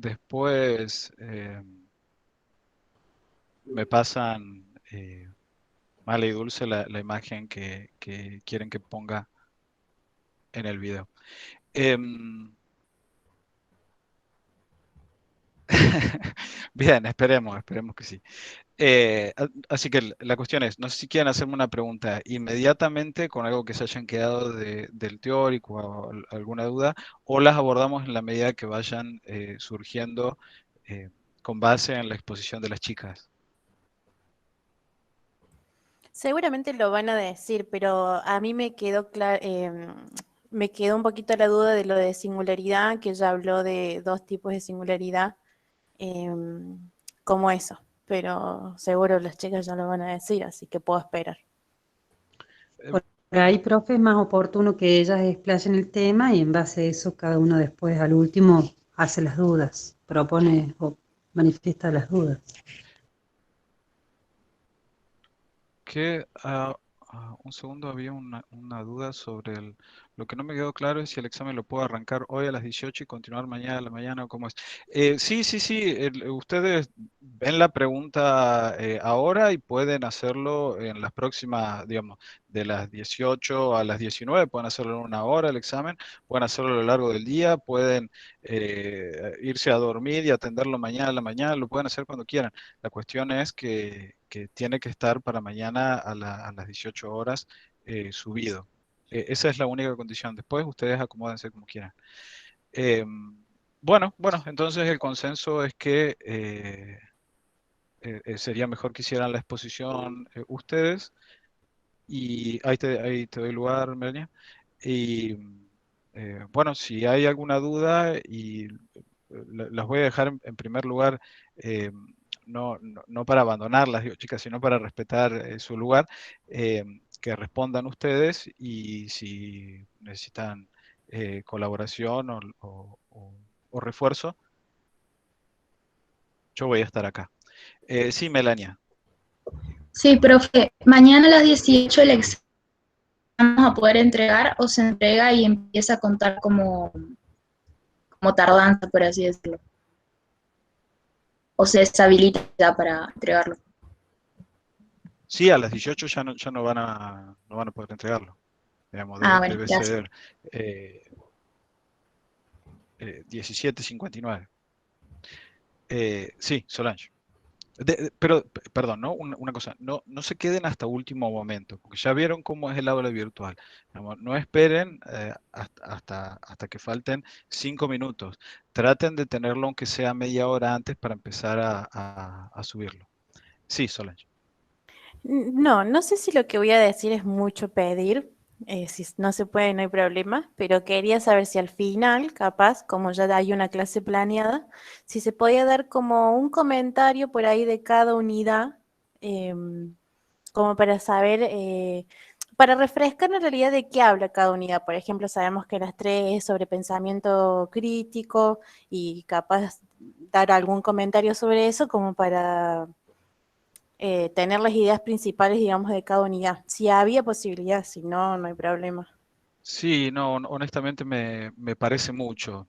después me pasan Mala y Dulce la imagen que quieren que ponga en el video. Bien, esperemos que sí. Así que la cuestión es, no sé si quieren hacerme una pregunta inmediatamente con algo que se hayan quedado del teórico o alguna duda, o las abordamos en la medida que vayan surgiendo con base en la exposición de las chicas. Seguramente lo van a decir, pero a mí me quedó me quedó un poquito la duda de lo de singularidad, que ella habló de dos tipos de singularidad, em, como eso. Pero seguro las chicas ya lo van a decir, así que puedo esperar. Eh, Por ahí, profe, es más oportuno que ellas explayen el tema y en base a eso cada uno después al último hace las dudas, propone o manifiesta las dudas. Un segundo, había una duda sobre lo que no me quedó claro es si el examen lo puedo arrancar hoy a las 18 y continuar mañana a la mañana o cómo es. Sí, ustedes ven la pregunta ahora y pueden hacerlo en las próximas, digamos, de las 18 a las 19, pueden hacerlo en una hora el examen, pueden hacerlo a lo largo del día, pueden irse a dormir y atenderlo mañana a la mañana, lo pueden hacer cuando quieran. La cuestión es que tiene que estar para mañana a las 18 horas subido. Esa es la única condición. Después ustedes acomódense como quieran. Eh, bueno, entonces el consenso es que sería mejor que hicieran la exposición ustedes. Y ahí te doy lugar, Melania. Y bueno, si hay alguna duda, y las voy a dejar en primer lugar, eh, no para abandonarlas, digo, chicas, sino para respetar su lugar, que respondan ustedes y si necesitan colaboración o refuerzo, yo voy a estar acá. Sí, Melania. Sí, profe, mañana a las 18 el examen vamos a poder entregar o se entrega y empieza a contar como tardanza, por así decirlo. O se deshabilita ya para entregarlo. Sí, a las 18 ya no van a poder entregarlo. Digamos, Ah, bueno, debe gracias. ser 17:59. Sí, Solange. Perdón, ¿no? Una cosa, no se queden hasta último momento, porque ya vieron cómo es el aula virtual. Digamos, no esperen hasta que falten 5 minutos. Traten de tenerlo aunque sea media hora antes para empezar a subirlo. Sí, Solange. No, no sé si lo que voy a decir es mucho pedir, si no se puede no hay problema, pero quería saber si al final, capaz, como ya hay una clase planeada, si se podía dar como un comentario por ahí de cada unidad, como para saber, para refrescar en realidad de qué habla cada unidad. Por ejemplo, sabemos que las tres es sobre pensamiento crítico y capaz dar algún comentario sobre eso como para tener las ideas principales, digamos, de cada unidad. Si había posibilidad, si no, no hay problema. Sí, no, honestamente me parece mucho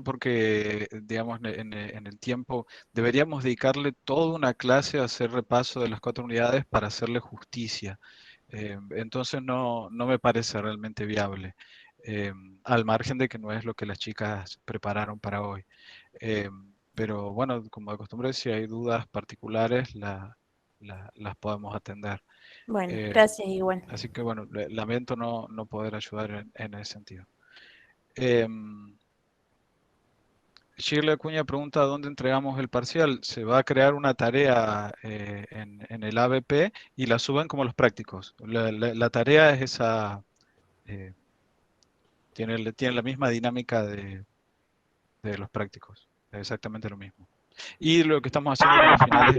porque, digamos, en el tiempo deberíamos dedicarle toda una clase a hacer repaso de las 4 unidades para hacerle justicia. Entonces no me parece realmente viable, eh, al margen de que no es lo que las chicas prepararon para hoy. Eh, pero bueno, como de costumbre, si hay dudas particulares, las podemos atender. Bueno, Eh, gracias igual. Así que bueno, lamento no poder ayudar en ese sentido. Eh, Shirley Acuña pregunta dónde entregamos el parcial. Se va a crear una tarea en el ABP y la suben como los prácticos. La tarea es esa, eh, tiene la misma dinámica de los prácticos. Es exactamente lo mismo. Y lo que estamos haciendo con los finales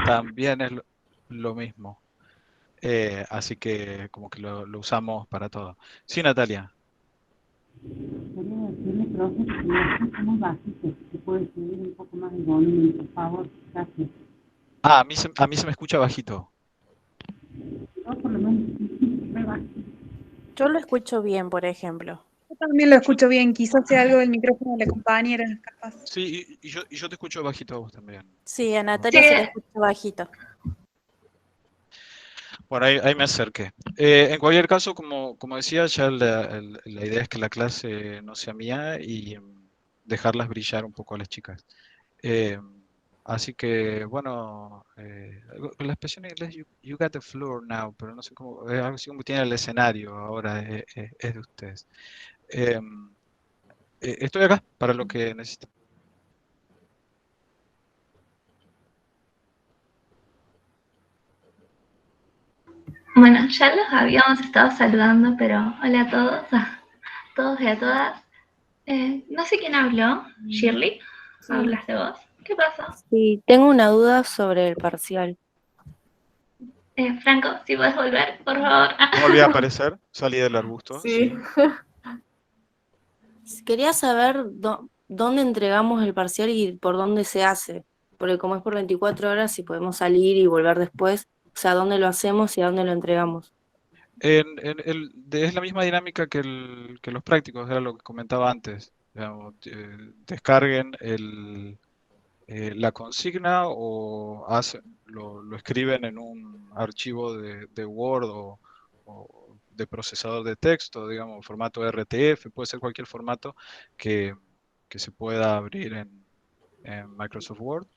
también es lo mismo. Así que como que lo usamos para todo. Sí, Natalia. Quería decirle, profe, que lo escucho muy bajito, si puede subir un poco más el volumen, por favor, gracias. A mí se me escucha bajito. Yo por lo menos, muy bajito. Yo lo escucho bien, por ejemplo. también lo escucho bien, quizás sea algo del micrófono de la compañera, capaz. Sí, y yo te escucho bajito a vos también. Sí, a Natalia se le escucha bajito. Bueno, ahí me acerqué. En cualquier caso, como decía, ya la idea es que la clase no sea mía y dejarlas brillar un poco a las chicas. Eh, Así que, bueno, la expresión en inglés, you got the floor now, pero no sé cómo, es algo así como tiene el escenario ahora, es de ustedes. Eh, Estoy acá para lo que necesiten. Bueno, ya los habíamos estado saludando, pero hola a todos, a todos y a todas. No sé quién habló. ¿Shirley? Sí. ¿Hablaste vos? ¿Qué pasó? Sí, tengo una duda sobre el parcial. Franco, si puedes volver, por favor. No volví a aparecer, salí del arbusto, Sí. Quería saber dónde entregamos el parcial y por dónde se hace, porque como es por 24 horas, si podemos salir y volver después, o sea, dónde lo hacemos y a dónde lo entregamos. Es la misma dinámica que los prácticos, era lo que comentaba antes. Digamos, descarguen la consigna o lo escriben en un archivo de Word o de procesador de texto, digamos, formato RTF, puede ser cualquier formato que, que se pueda abrir en Microsoft Word.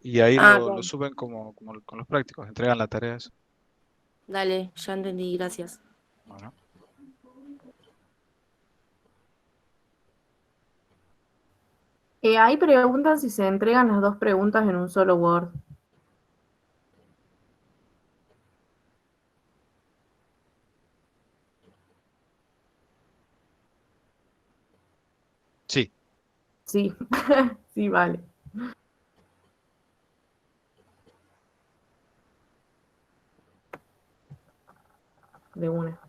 Y ahí lo Claro. suben como con los prácticos, entregan las tareas. Dale, ya entendí, gracias. Bueno. Ahí preguntan si se entregan las dos preguntas en un solo Word. Sí. Sí, sí, vale. De una.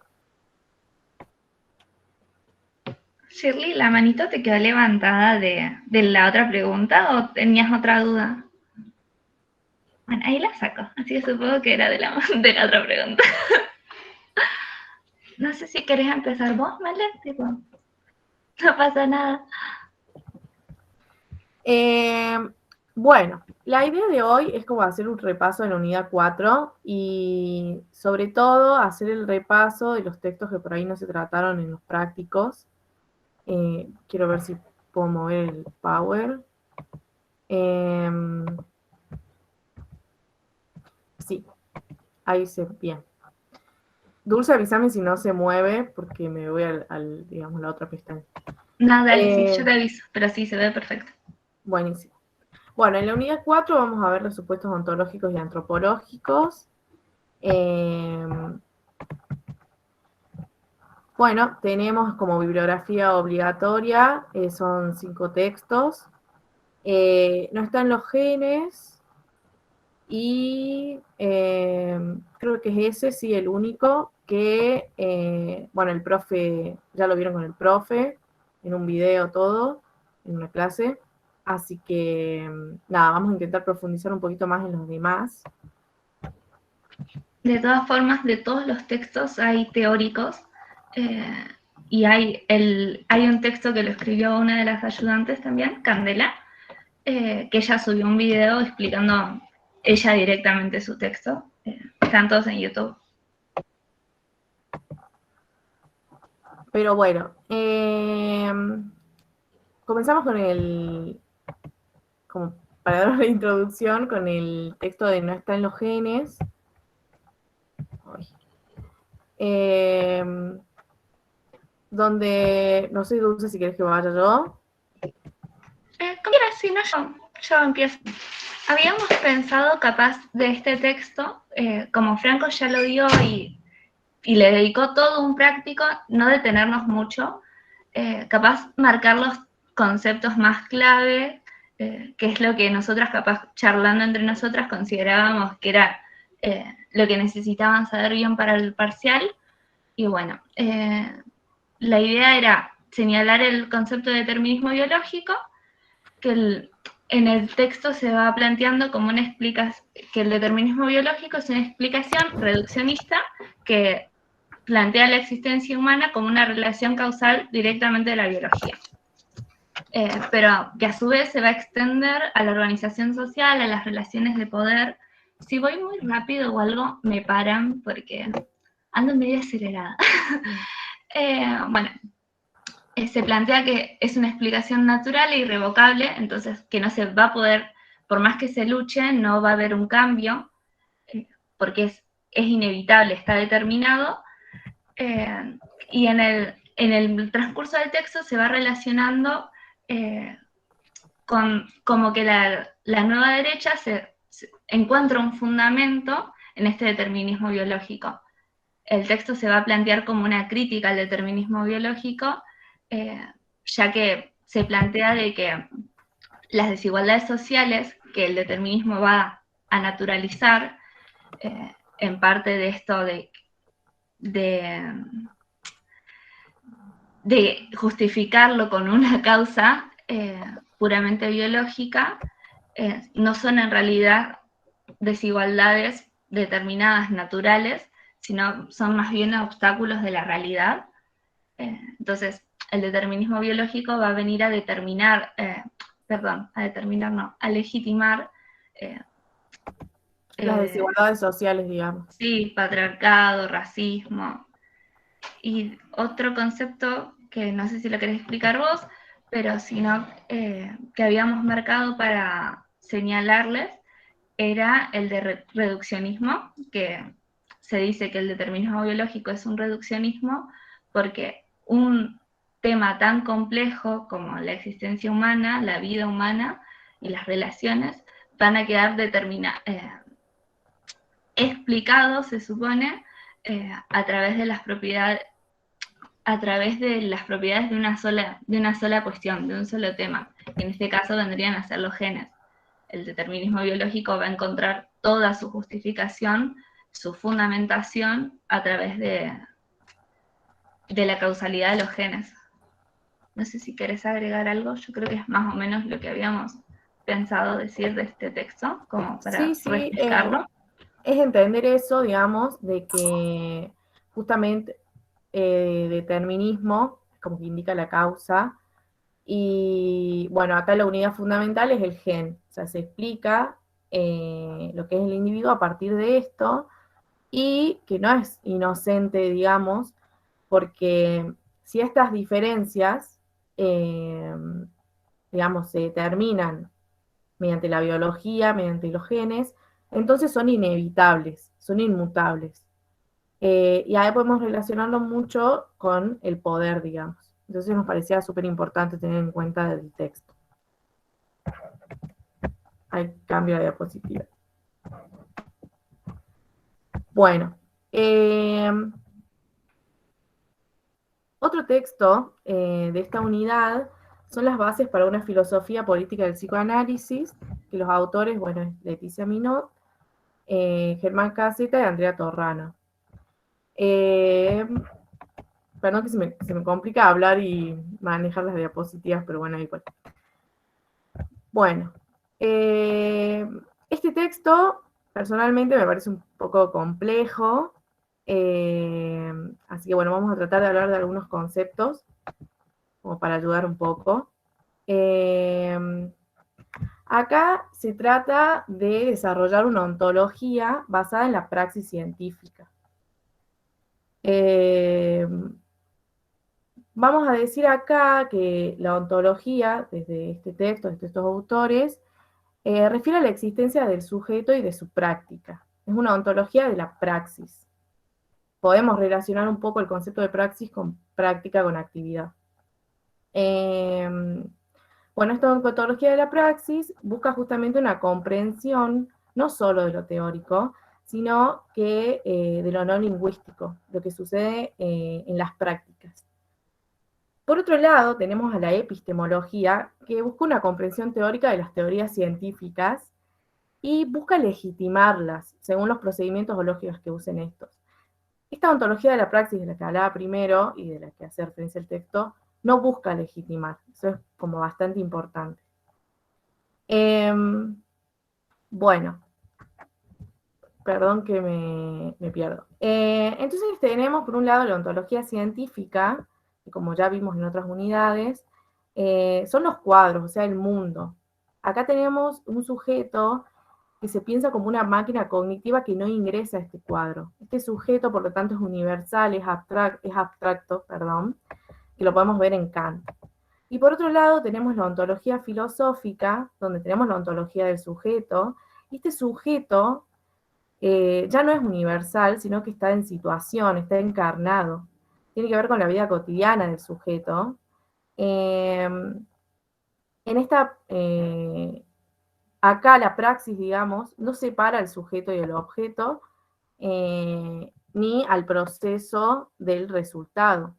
Shirley, ¿la manito te quedó levantada de la otra pregunta o tenías otra duda? Bueno, ahí la saco, así que supongo que era de la otra pregunta. No sé si querés empezar vos, ¿vale? Tipo, no pasa nada. Bueno, la idea de hoy es como hacer un repaso de la unidad 4 y sobre todo hacer el repaso de los textos que por ahí no se trataron en los prácticos. Quiero ver si puedo mover el power. Sí, ahí se bien. Dulce, avísame si no se mueve porque me voy digamos, la otra pestaña. No, dale, sí, yo te aviso, pero sí, se ve perfecto. Buenísimo. Bueno, en la unidad 4 vamos a ver los supuestos ontológicos y antropológicos. Bueno, tenemos como bibliografía obligatoria, son 5 textos. No están los genes y creo que es ese, sí, el único que, bueno, el profe, ya lo vieron con el profe, en un video todo, en una clase. Así que, nada, vamos a intentar profundizar un poquito más en los demás. De todas formas, de todos los textos hay teóricos y hay un texto que lo escribió una de las ayudantes también, Candela, que ella subió un video explicando ella directamente su texto. Están todos en YouTube. Pero bueno, comenzamos con como para dar una introducción, con el texto de No están los genes. Donde, no sé, Dulce, si quieres que vaya yo. Como quieras, si no, yo empiezo. Habíamos pensado capaz de este texto, como Franco ya lo dio y le dedicó todo un práctico, no detenernos mucho, capaz marcar los conceptos más clave, que es lo que nosotras capaz charlando entre nosotras considerábamos que era lo que necesitaban saber bien para el parcial. Y bueno, la idea era señalar el concepto de determinismo biológico, que en el texto se va planteando como una explicación, que el determinismo biológico es una explicación reduccionista que plantea la existencia humana como una relación causal directamente de la biología. Pero que a su vez se va a extender a la organización social, a las relaciones de poder. Si voy muy rápido o algo, me paran porque ando medio acelerada. Bueno, se plantea que es una explicación natural e irrevocable, entonces que no se va a poder, por más que se luche, no va a haber un cambio, porque es inevitable, está determinado, y en el transcurso del texto se va relacionando con como que la nueva derecha se encuentra un fundamento en este determinismo biológico. El texto se va a plantear como una crítica al determinismo biológico, ya que se plantea de que las desigualdades sociales que el determinismo va a naturalizar, en parte de esto de justificarlo con una causa puramente biológica, no son en realidad desigualdades determinadas naturales, sino son más bien obstáculos de la realidad. Entonces, el determinismo biológico va a venir a determinar, a legitimar las desigualdades sociales, digamos. Sí, patriarcado, racismo. Y otro concepto que no sé si lo querés explicar vos, pero sino que habíamos marcado para señalarles, era el de reduccionismo, que se dice que el determinismo biológico es un reduccionismo porque un tema tan complejo como la existencia humana, la vida humana y las relaciones van a quedar explicados, se supone, a través de las propiedades de una sola cuestión, de un solo tema. En este caso vendrían a ser los genes. El determinismo biológico va a encontrar toda su justificación, su fundamentación a través de la causalidad de los genes. No sé si querés agregar algo, yo creo que es más o menos lo que habíamos pensado decir de este texto, como para Sí, refrescarlo. es entender eso, digamos, de que justamente determinismo, como que indica la causa, y bueno, acá la unidad fundamental es el gen, o sea, se explica lo que es el individuo a partir de esto, y que no es inocente, digamos, porque si estas diferencias, digamos, se determinan mediante la biología, mediante los genes, entonces son inevitables, son inmutables. Y ahí podemos relacionarlo mucho con el poder, digamos. Entonces nos parecía súper importante tener en cuenta el texto. Hay cambio de diapositiva. Bueno, otro texto de esta unidad son las bases para una filosofía política del psicoanálisis, que los autores, bueno, es Leticia Minot, Germán Caseta y Andrea Torrano. Perdón que se me complica hablar y manejar las diapositivas, pero bueno, igual. Bueno, este texto personalmente me parece un poco complejo, así que bueno, vamos a tratar de hablar de algunos conceptos, como para ayudar un poco. Acá se trata de desarrollar una ontología basada en la praxis científica. Vamos a decir acá que la ontología, desde este texto, desde estos autores, refiere a la existencia del sujeto y de su práctica. Es una ontología de la praxis. Podemos relacionar un poco el concepto de praxis con práctica, con actividad. Bueno, esta ontología de la praxis busca justamente una comprensión no solo de lo teórico, sino que de lo no lingüístico, lo que sucede en las prácticas. Por otro lado, tenemos a la epistemología, que busca una comprensión teórica de las teorías científicas y busca legitimarlas según los procedimientos o lógicas que usen estos. Esta ontología de la praxis de la que hablaba primero y de la que hace referencia el texto, no busca legitimar. Eso es como bastante importante. Bueno, Perdón que me pierdo. Entonces tenemos por un lado la ontología científica, que como ya vimos en otras unidades, son los cuadros, o sea, el mundo. Acá tenemos un sujeto que se piensa como una máquina cognitiva que no ingresa a este cuadro. Este sujeto, por lo tanto, es universal, es abstracto, perdón, que lo podemos ver en Kant. Y por otro lado tenemos la ontología filosófica, donde tenemos la ontología del sujeto, y este sujeto ya no es universal, sino que está en situación, está encarnado. Tiene que ver con la vida cotidiana del sujeto. En esta, acá la praxis, digamos, no separa al sujeto y el objeto, ni al proceso del resultado.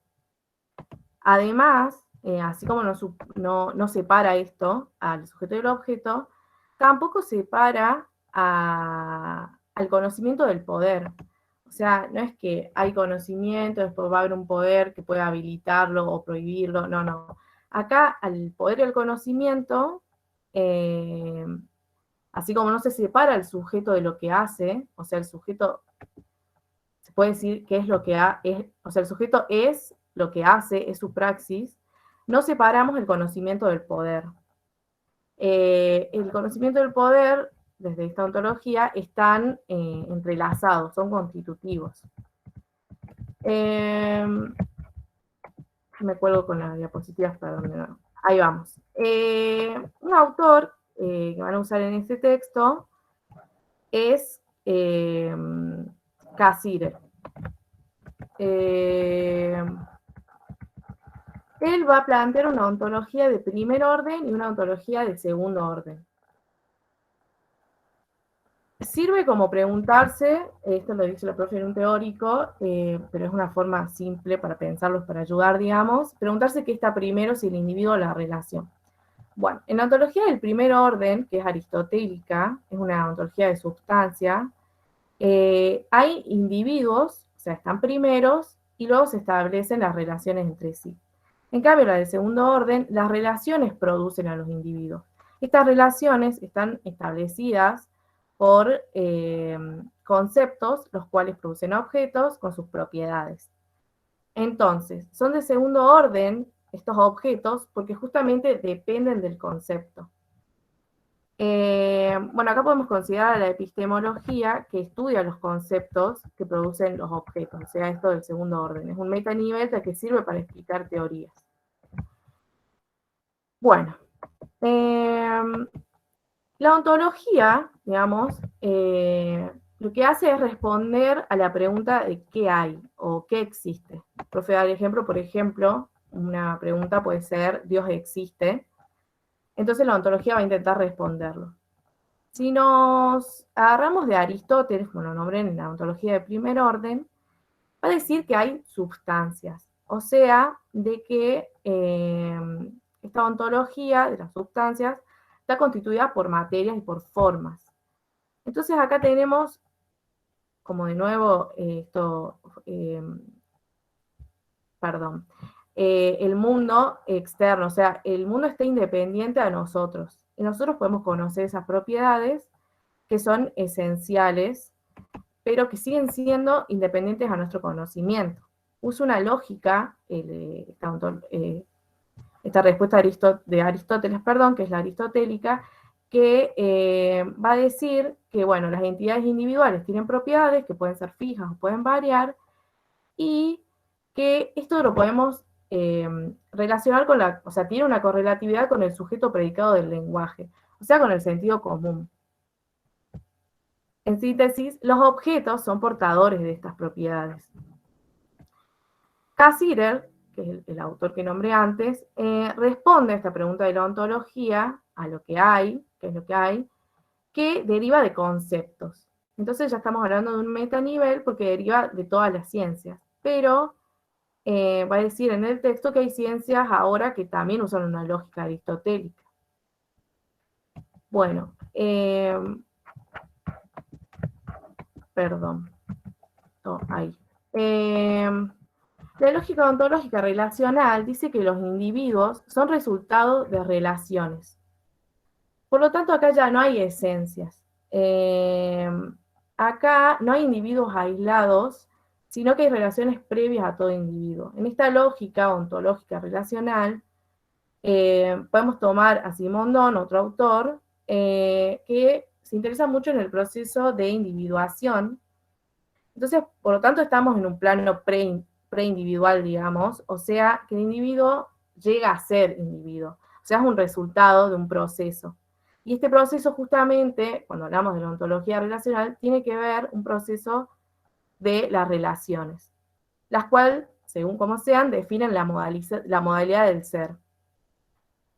Además, así como no separa esto al sujeto y el objeto, tampoco separa al conocimiento del poder. O sea, no es que hay conocimiento, después va a haber un poder que pueda habilitarlo o prohibirlo, no, no. Acá, al poder y al conocimiento, así como no se separa el sujeto de lo que hace, o sea, el sujeto, se puede decir que es lo que o sea, el sujeto es lo que hace, es su praxis, no separamos el conocimiento del poder. El conocimiento del poder, desde esta ontología, están entrelazados, son constitutivos. Me cuelgo con las diapositivas, perdón, no. Ahí vamos. Un autor que van a usar en este texto es Cassirer. Él va a plantear una ontología de primer orden y una ontología de segundo orden. Sirve como preguntarse, esto lo dice la profe en un teórico, pero es una forma simple para pensarlos, para ayudar, digamos, preguntarse qué está primero, si el individuo o la relación. Bueno, en la ontología del primer orden, que es aristotélica, es una ontología de sustancia, hay individuos, o sea, están primeros, y luego se establecen las relaciones entre sí. En cambio, la del segundo orden, las relaciones producen a los individuos. Estas relaciones están establecidas por conceptos, los cuales producen objetos con sus propiedades. Entonces, son de segundo orden estos objetos porque justamente dependen del concepto. Bueno, acá podemos considerar la epistemología que estudia los conceptos que producen los objetos, o sea, esto del segundo orden. Es un metanivel que sirve para explicar teorías. Bueno, la ontología, digamos, lo que hace es responder a la pregunta de qué hay o qué existe. El profe da el ejemplo, por ejemplo, una pregunta puede ser, ¿Dios existe? Entonces la ontología va a intentar responderlo. Si nos agarramos de Aristóteles, como lo nombré en la ontología de primer orden, va a decir que hay substancias. O sea, de que esta ontología de las sustancias está constituida por materias y por formas. Entonces acá tenemos, como de nuevo, el mundo externo, o sea, el mundo está independiente a nosotros. Y nosotros podemos conocer esas propiedades que son esenciales, pero que siguen siendo independientes a nuestro conocimiento. Uso una lógica, esta respuesta de Aristóteles, que es la aristotélica, que va a decir que, bueno, las entidades individuales tienen propiedades que pueden ser fijas o pueden variar, y que esto lo podemos relacionar con o sea, tiene una correlatividad con el sujeto predicado del lenguaje, o sea, con el sentido común. En síntesis, los objetos son portadores de estas propiedades. Cassirer, que es el autor que nombré antes, responde a esta pregunta de la ontología, a lo que hay, qué es lo que hay, que deriva de conceptos. Entonces ya estamos hablando de un metanivel porque deriva de todas las ciencias, pero va a decir en el texto que hay ciencias ahora que también usan una lógica aristotélica. Bueno, perdón. Oh, ahí. La lógica ontológica relacional dice que los individuos son resultado de relaciones. Por lo tanto, acá ya no hay esencias. acá no hay individuos aislados, sino que hay relaciones previas a todo individuo. En esta lógica ontológica relacional, podemos tomar a Simondon, otro autor, que se interesa mucho en el proceso de individuación. Entonces, por lo tanto, estamos en un plano preindividual, digamos, o sea, que el individuo llega a ser individuo, o sea, es un resultado de un proceso. Y este proceso, justamente, cuando hablamos de la ontología relacional, tiene que ver un proceso de las relaciones, las cuales, según como sean, definen la modalidad del ser.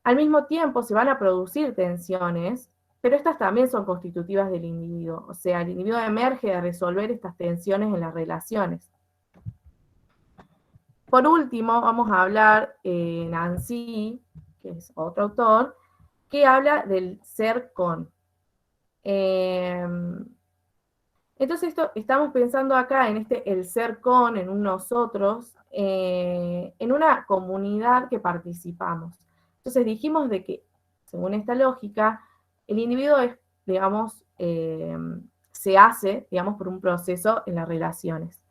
Al mismo tiempo se van a producir tensiones, pero estas también son constitutivas del individuo, o sea, el individuo emerge de resolver estas tensiones en las relaciones. Por último, vamos a hablar Nancy, que es otro autor, que habla del ser con. Entonces estamos pensando acá en el ser con, en un nosotros, en una comunidad que participamos. Entonces dijimos de que, según esta lógica, el individuo es, digamos, se hace, digamos, por un proceso en las relaciones.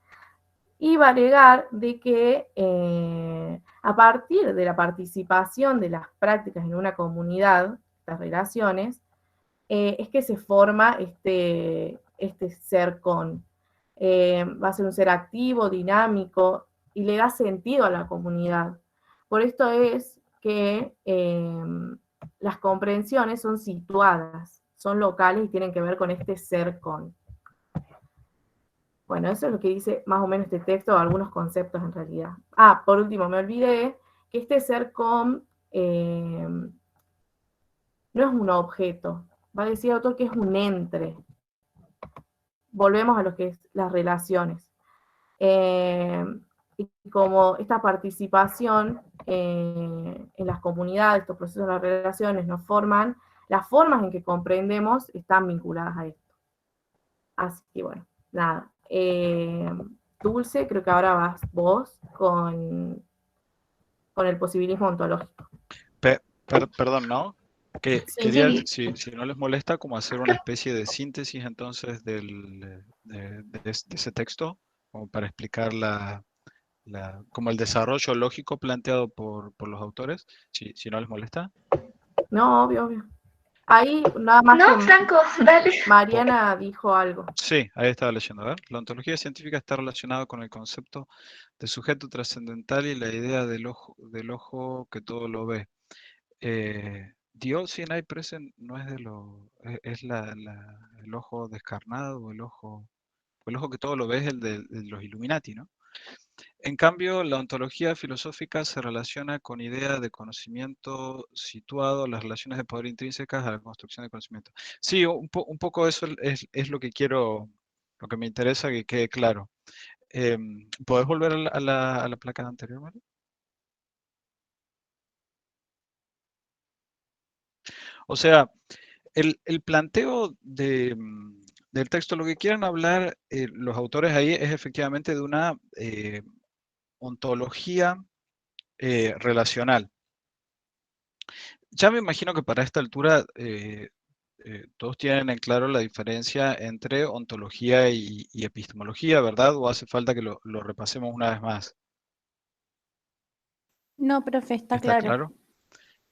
Y va a agregar de que a partir de la participación de las prácticas en una comunidad, estas relaciones, es que se forma este ser con. Va a ser un ser activo, dinámico, y le da sentido a la comunidad. Por esto es que las comprensiones son situadas, son locales y tienen que ver con este ser con. Bueno, eso es lo que dice más o menos este texto, algunos conceptos en realidad. Ah, por último, me olvidé que este ser con no es un objeto, va a decir el autor que es un entre. Volvemos a lo que es las relaciones. Y como esta participación en las comunidades, estos procesos de las relaciones nos forman, las formas en que comprendemos están vinculadas a esto. Así que bueno, nada. Dulce, creo que ahora vas vos con el posibilismo ontológico. Perdón, ¿no? Que Sí, quería, sí. si no les molesta, como hacer una especie de síntesis entonces de ese texto, como para explicar como el desarrollo lógico planteado por los autores, si no les molesta. No, obvio. Ahí nada más No, que Franco, dale. Mariana dijo algo. Sí, ahí estaba leyendo. A ver, la ontología científica está relacionada con el concepto de sujeto trascendental y la idea del ojo que todo lo ve. Dios in hay present no es es el ojo descarnado o el ojo que todo lo ve es el de los Illuminati, ¿no? En cambio, la ontología filosófica se relaciona con ideas de conocimiento situado, las relaciones de poder intrínsecas a la construcción de conocimiento. Sí, un poco eso es lo que quiero, lo que me interesa que quede claro. ¿Podés volver a la placa anterior, Mario? O sea, el planteo del texto, lo que quieren hablar los autores ahí es efectivamente de una ontología relacional. Ya me imagino que para esta altura todos tienen en claro la diferencia entre ontología y epistemología, ¿verdad? ¿O hace falta que lo repasemos una vez más? No, profe, está ¿Está claro. claro?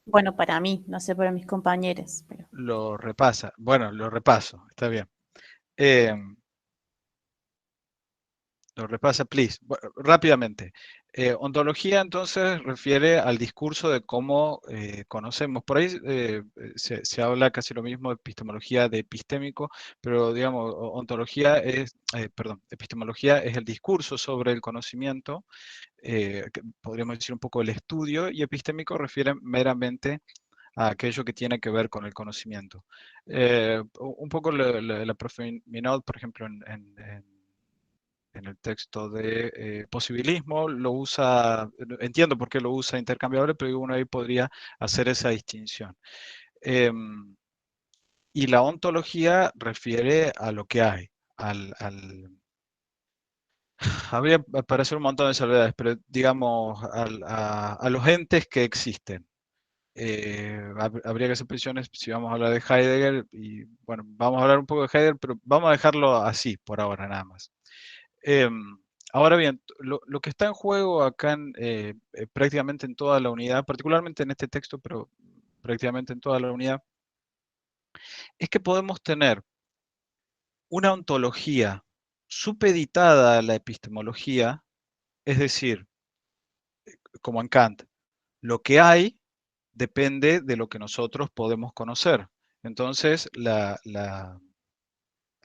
Bueno, para mí, no sé para mis compañeros, pero... Lo repasa. Bueno, lo repaso, está bien. Lo repasa, please. Rápidamente. Ontología entonces refiere al discurso de cómo conocemos. Por ahí se habla casi lo mismo de epistemología de epistémico, pero digamos, ontología es, perdón, epistemología es el discurso sobre el conocimiento, podríamos decir un poco el estudio, y epistémico refiere meramente a aquello que tiene que ver con el conocimiento. Un poco la profe Minot, por ejemplo, en el texto de posibilismo, lo usa, entiendo por qué lo usa intercambiable, pero uno ahí podría hacer esa distinción. Y la ontología refiere a lo que hay, habría para hacer un montón de salvedades, pero digamos a los entes que existen. Habría que hacer precisiones si vamos a hablar de Heidegger, y bueno, vamos a hablar un poco de Heidegger, pero vamos a dejarlo así por ahora nada más. Ahora bien, lo que está en juego acá prácticamente en toda la unidad, particularmente en este texto, pero prácticamente en toda la unidad, es que podemos tener una ontología supeditada a la epistemología, es decir, como en Kant, lo que hay depende de lo que nosotros podemos conocer. Entonces, la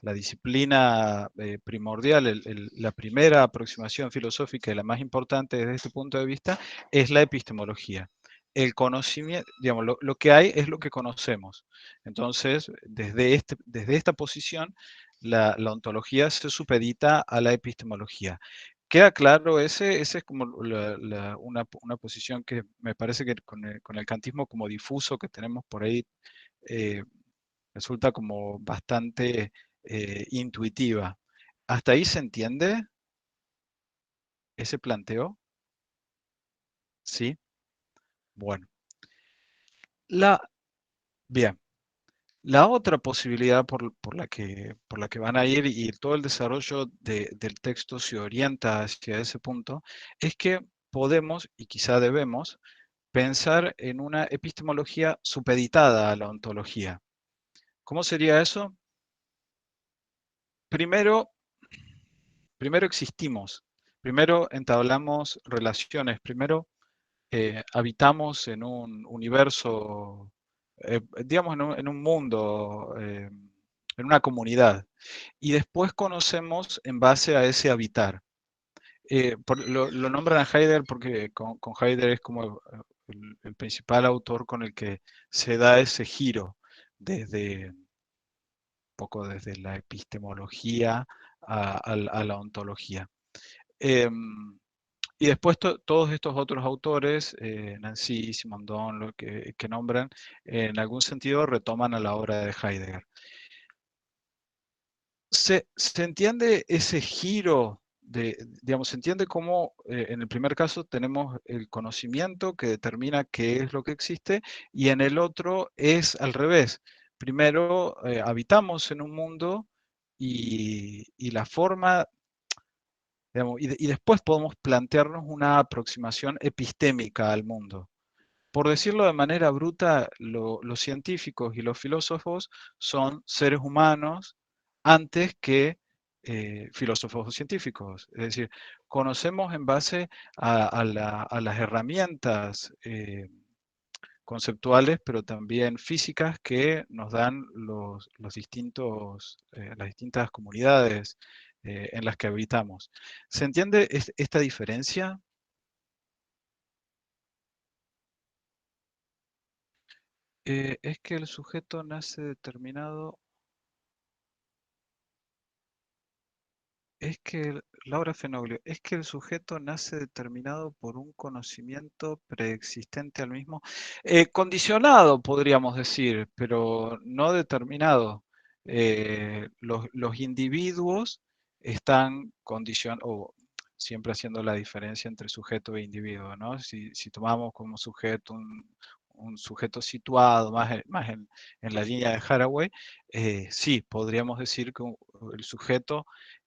disciplina primordial, la primera aproximación filosófica y la más importante desde este punto de vista es la epistemología. El conocimiento, digamos, lo que hay es lo que conocemos. Entonces, desde esta posición, la ontología se supedita a la epistemología. ¿Queda claro? Ese es como una posición que me parece que con el kantismo como difuso que tenemos por ahí, resulta como bastante intuitiva. ¿Hasta ahí se entiende ese planteo? ¿Sí? Bueno. Bien. La otra posibilidad por la que van a ir, y todo el desarrollo del texto se orienta hacia ese punto, es que podemos, y quizá debemos, pensar en una epistemología supeditada a la ontología. ¿Cómo sería eso? Primero existimos, primero entablamos relaciones, primero habitamos en un universo, digamos en un mundo, en una comunidad, y después conocemos en base a ese habitar. Lo nombran a Heidegger porque con Heidegger es como el principal autor con el que se da ese giro desde poco desde la epistemología a la ontología. Y después todos estos otros autores, Nancy, Simondon, lo que nombran, en algún sentido retoman a la obra de Heidegger. ¿Se entiende ese giro? Digamos, se entiende cómo en el primer caso tenemos el conocimiento que determina qué es lo que existe, y en el otro es al revés. Primero habitamos en un mundo y la forma, digamos, y después podemos plantearnos una aproximación epistémica al mundo. Por decirlo de manera bruta, los científicos y los filósofos son seres humanos antes que filósofos o científicos. Es decir, conocemos en base a las herramientas conceptuales, pero también físicas que nos dan las distintas comunidades en las que habitamos. ¿Se entiende esta diferencia? Es que el sujeto nace determinado. Laura Fenoglio, es que el sujeto nace determinado por un conocimiento preexistente al mismo. Condicionado, podríamos decir, pero no determinado. Los individuos están condicionados, o siempre haciendo la diferencia entre sujeto e individuo, ¿no? Si tomamos como sujeto un sujeto situado más en la línea de Haraway, sí, podríamos decir que el sujeto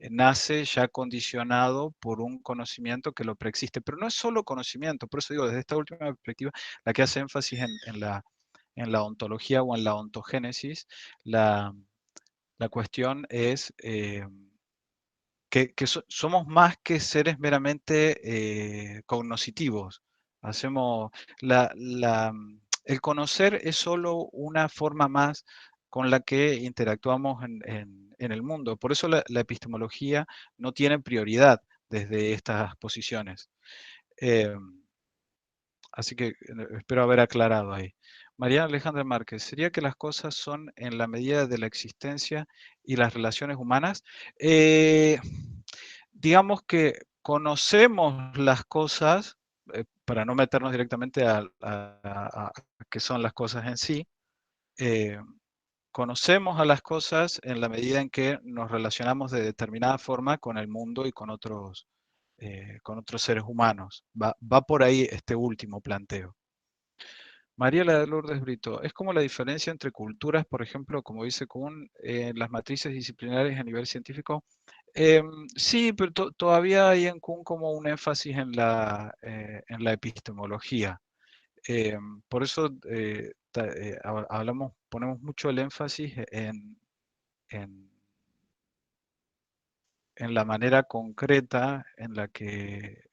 nace ya condicionado por un conocimiento que lo preexiste, pero no es solo conocimiento, por eso digo, desde esta última perspectiva, la que hace énfasis en la ontología o en la ontogénesis, la cuestión es que somos más que seres meramente cognoscitivos. Hacemos el conocer es solo una forma más con la que interactuamos en el mundo. Por eso la epistemología no tiene prioridad desde estas posiciones. Eh, Así que espero haber aclarado ahí. María Alejandra Márquez, ¿sería que las cosas son en la medida de la existencia y las relaciones humanas? Digamos que conocemos las cosas, para no meternos directamente a qué son las cosas en sí, eh, conocemos a las cosas en la medida en que nos relacionamos de determinada forma con el mundo y con otros seres humanos. Va por ahí este último planteo. Mariela de Lourdes Brito, es como la diferencia entre culturas, por ejemplo, como dice Kuhn, en las matrices disciplinares a nivel científico. Sí, pero todavía hay en Kuhn como un énfasis en la epistemología. Por eso ponemos mucho el énfasis en, en la manera concreta en la que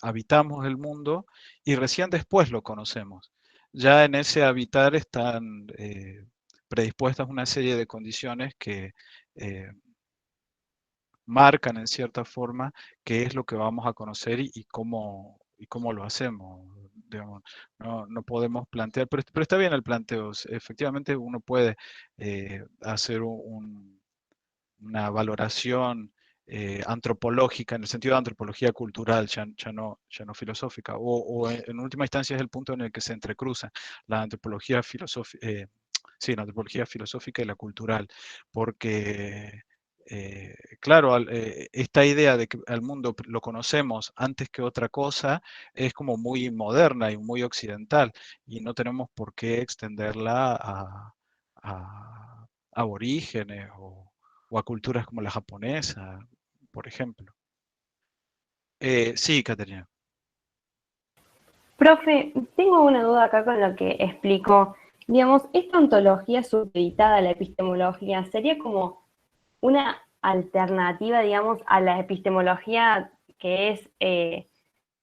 habitamos el mundo y recién después lo conocemos. Ya en ese habitar están predispuestas una serie de condiciones que marcan en cierta forma qué es lo que vamos a conocer y cómo lo hacemos. Digamos, no podemos plantear, pero está bien el planteo. Efectivamente uno puede hacer una valoración antropológica, en el sentido de antropología cultural, ya no filosófica, o en última instancia es el punto en el que se entrecruza la antropología filosófica, sí, la antropología filosófica y la cultural, porque claro, esta idea de que al mundo lo conocemos antes que otra cosa es como muy moderna y muy occidental, y no tenemos por qué extenderla a aborígenes o a culturas como la japonesa, por ejemplo. Sí, Caterina. Profe, tengo una duda acá con lo que explicó. Digamos, esta ontología supeditada a la epistemología sería como una alternativa, digamos, a la epistemología que es,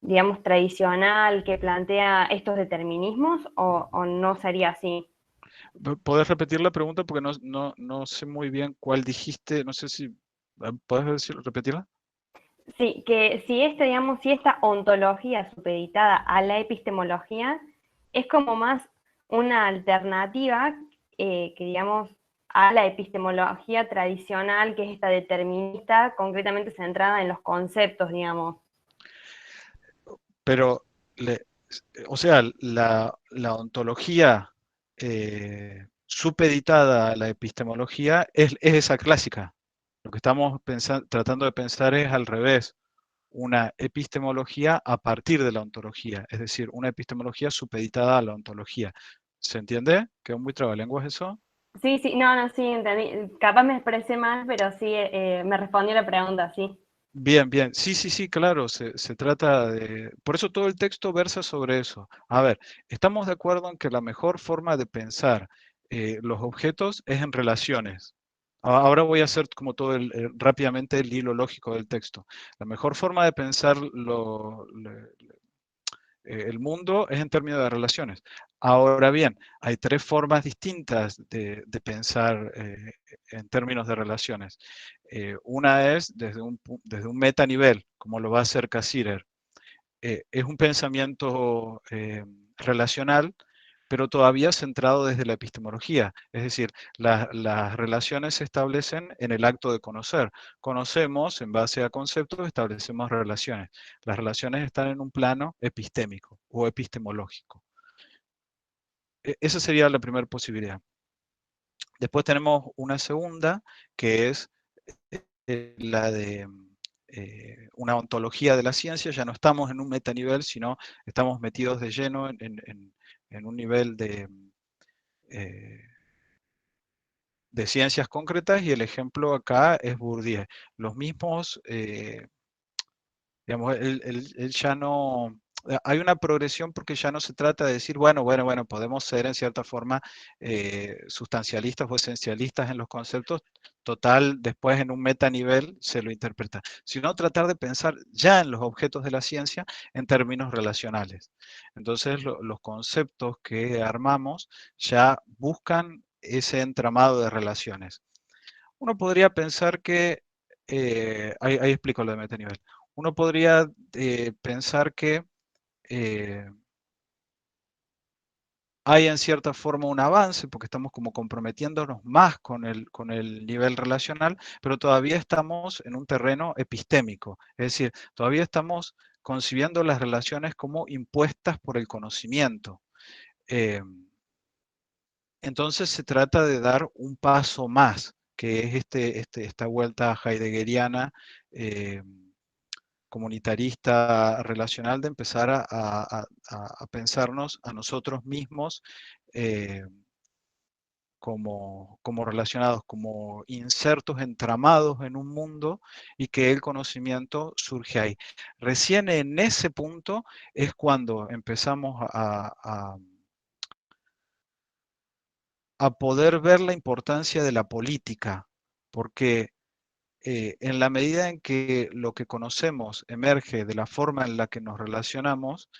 digamos, tradicional, que plantea estos determinismos, o no sería así? ¿Podés repetir la pregunta? Porque no sé muy bien cuál dijiste. No sé si... ¿Puedes repetirla? Sí, que si esta, digamos, si esta ontología supeditada a la epistemología es como más una alternativa que, digamos, a la epistemología tradicional, que es esta determinista, concretamente centrada en los conceptos, digamos. Pero, o sea, la ontología supeditada a la epistemología es esa clásica. Lo que estamos tratando de pensar es al revés, una epistemología a partir de la ontología, es decir, una epistemología supeditada a la ontología. ¿Se entiende? ¿Quedó muy trabalenguas eso? Sí, sí, no, sí, entendí. Capaz me expresé mal, pero sí, me respondió la pregunta, sí. Bien, bien. Sí, sí, sí, claro. Se trata de... Por eso todo el texto versa sobre eso. A ver, estamos de acuerdo en que la mejor forma de pensar los objetos es en relaciones. Ahora voy a hacer como todo rápidamente el hilo lógico del texto. La mejor forma de pensar el mundo es en términos de relaciones. Ahora bien, hay tres formas distintas de pensar en términos de relaciones. Una es desde un metanivel, como lo va a hacer Cassirer. Es un pensamiento relacional, pero todavía centrado desde la epistemología. Es decir, las relaciones se establecen en el acto de conocer. Conocemos, en base a conceptos, establecemos relaciones. Las relaciones están en un plano epistémico o epistemológico. Esa sería la primera posibilidad. Después tenemos una segunda, que es la de una ontología de la ciencia. Ya no estamos en un metanivel, sino estamos metidos de lleno en un nivel eh, de ciencias concretas, y el ejemplo acá es Bourdieu. Los mismos, digamos, él ya no... Hay una progresión porque ya no se trata de decir, bueno, podemos ser en cierta forma sustancialistas o esencialistas en los conceptos, total, después en un metanivel se lo interpreta, sino tratar de pensar ya en los objetos de la ciencia en términos relacionales. Entonces, los conceptos que armamos ya buscan ese entramado de relaciones. Uno podría pensar que, ahí explico lo de metanivel, uno podría pensar que hay en cierta forma un avance, porque estamos como comprometiéndonos más con el nivel relacional, pero todavía estamos en un terreno epistémico, es decir, todavía estamos concibiendo las relaciones como impuestas por el conocimiento. Eh, entonces se trata de dar un paso más, que es esta vuelta heideggeriana, comunitarista relacional de empezar a pensarnos a nosotros mismos como relacionados, como insertos entramados en un mundo y que el conocimiento surge ahí. Recién en ese punto es cuando empezamos a poder ver la importancia de la política, porque en la medida en que lo que conocemos emerge de la forma en la que nos relacionamos,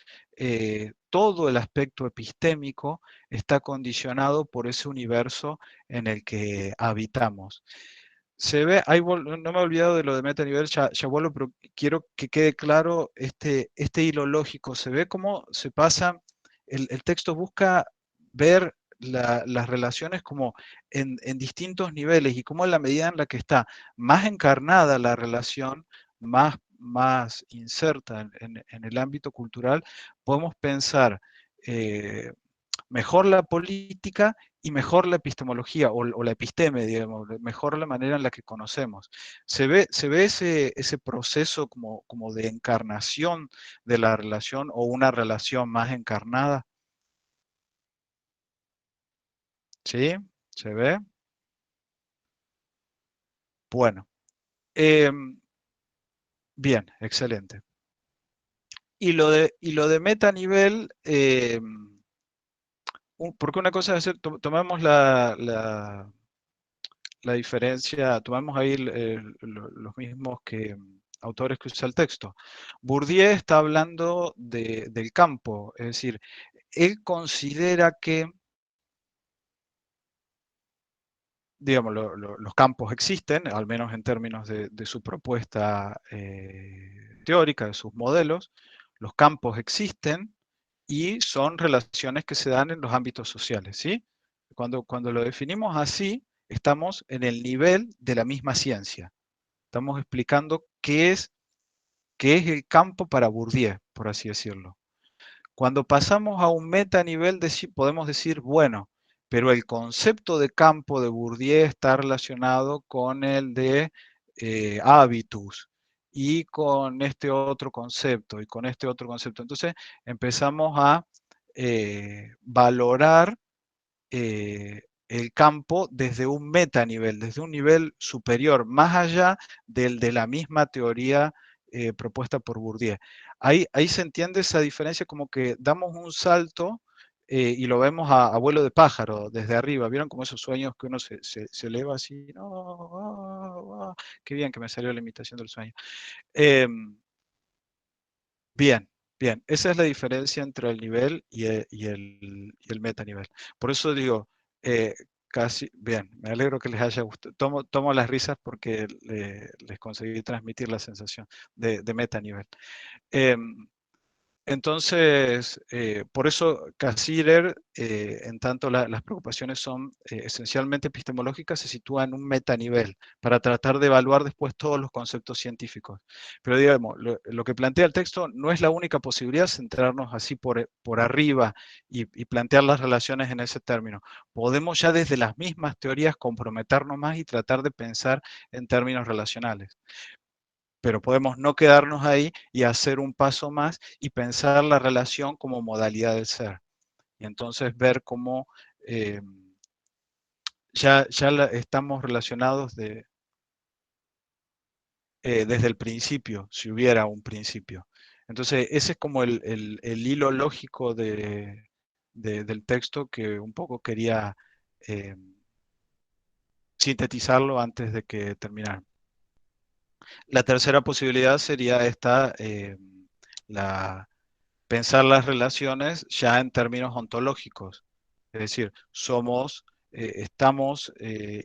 todo el aspecto epistémico está condicionado por ese universo en el que habitamos. Se ve, no me he olvidado de lo de metanivel, ya vuelvo, pero quiero que quede claro este hilo lógico. Se ve cómo se pasa, el texto busca ver las relaciones como en distintos niveles y cómo en la medida en la que está más encarnada la relación, más inserta en el ámbito cultural, podemos pensar mejor la política y mejor la epistemología o la episteme, digamos, mejor la manera en la que conocemos. Se ve ese proceso como de encarnación de la relación o una relación más encarnada. ¿Sí? ¿Se ve? Bueno. Bien, excelente. Y lo de metanivel, porque una cosa es hacer, tomamos la diferencia, tomamos ahí los mismos autores que usa el texto. Bourdieu está hablando del campo, es decir, él considera que, digamos, los campos existen, al menos en términos de su propuesta teórica, de sus modelos, los campos existen y son relaciones que se dan en los ámbitos sociales, ¿sí? Cuando lo definimos así, estamos en el nivel de la misma ciencia. Estamos explicando qué es el campo para Bourdieu, por así decirlo. Cuando pasamos a un metanivel, podemos decir, bueno, pero el concepto de campo de Bourdieu está relacionado con el de habitus y con este otro concepto y con este otro concepto. Entonces empezamos a valorar el campo desde un metanivel, desde un nivel superior, más allá del de la misma teoría propuesta por Bourdieu. Ahí se entiende esa diferencia como que damos un salto y lo vemos a vuelo de pájaro desde arriba. ¿Vieron como esos sueños que uno se eleva así? No, qué bien que me salió la imitación del sueño. Bien, bien. Esa es la diferencia entre el nivel y el metanivel. Por eso digo, casi, bien, me alegro que les haya gustado. Tomo las risas porque les conseguí transmitir la sensación de metanivel. Entonces, por eso Cassirer, en tanto las preocupaciones son esencialmente epistemológicas, se sitúa en un metanivel para tratar de evaluar después todos los conceptos científicos. Pero digamos, lo que plantea el texto no es la única posibilidad, centrarnos así por arriba y plantear las relaciones en ese término. Podemos ya desde las mismas teorías comprometernos más y tratar de pensar en términos relacionales. Pero podemos no quedarnos ahí y hacer un paso más y pensar la relación como modalidad del ser. Y entonces ver cómo ya estamos relacionados desde el principio, si hubiera un principio. Entonces ese es como el hilo lógico del texto que un poco quería sintetizarlo antes de que terminara. La tercera posibilidad sería esta, pensar las relaciones ya en términos ontológicos. Es decir, estamos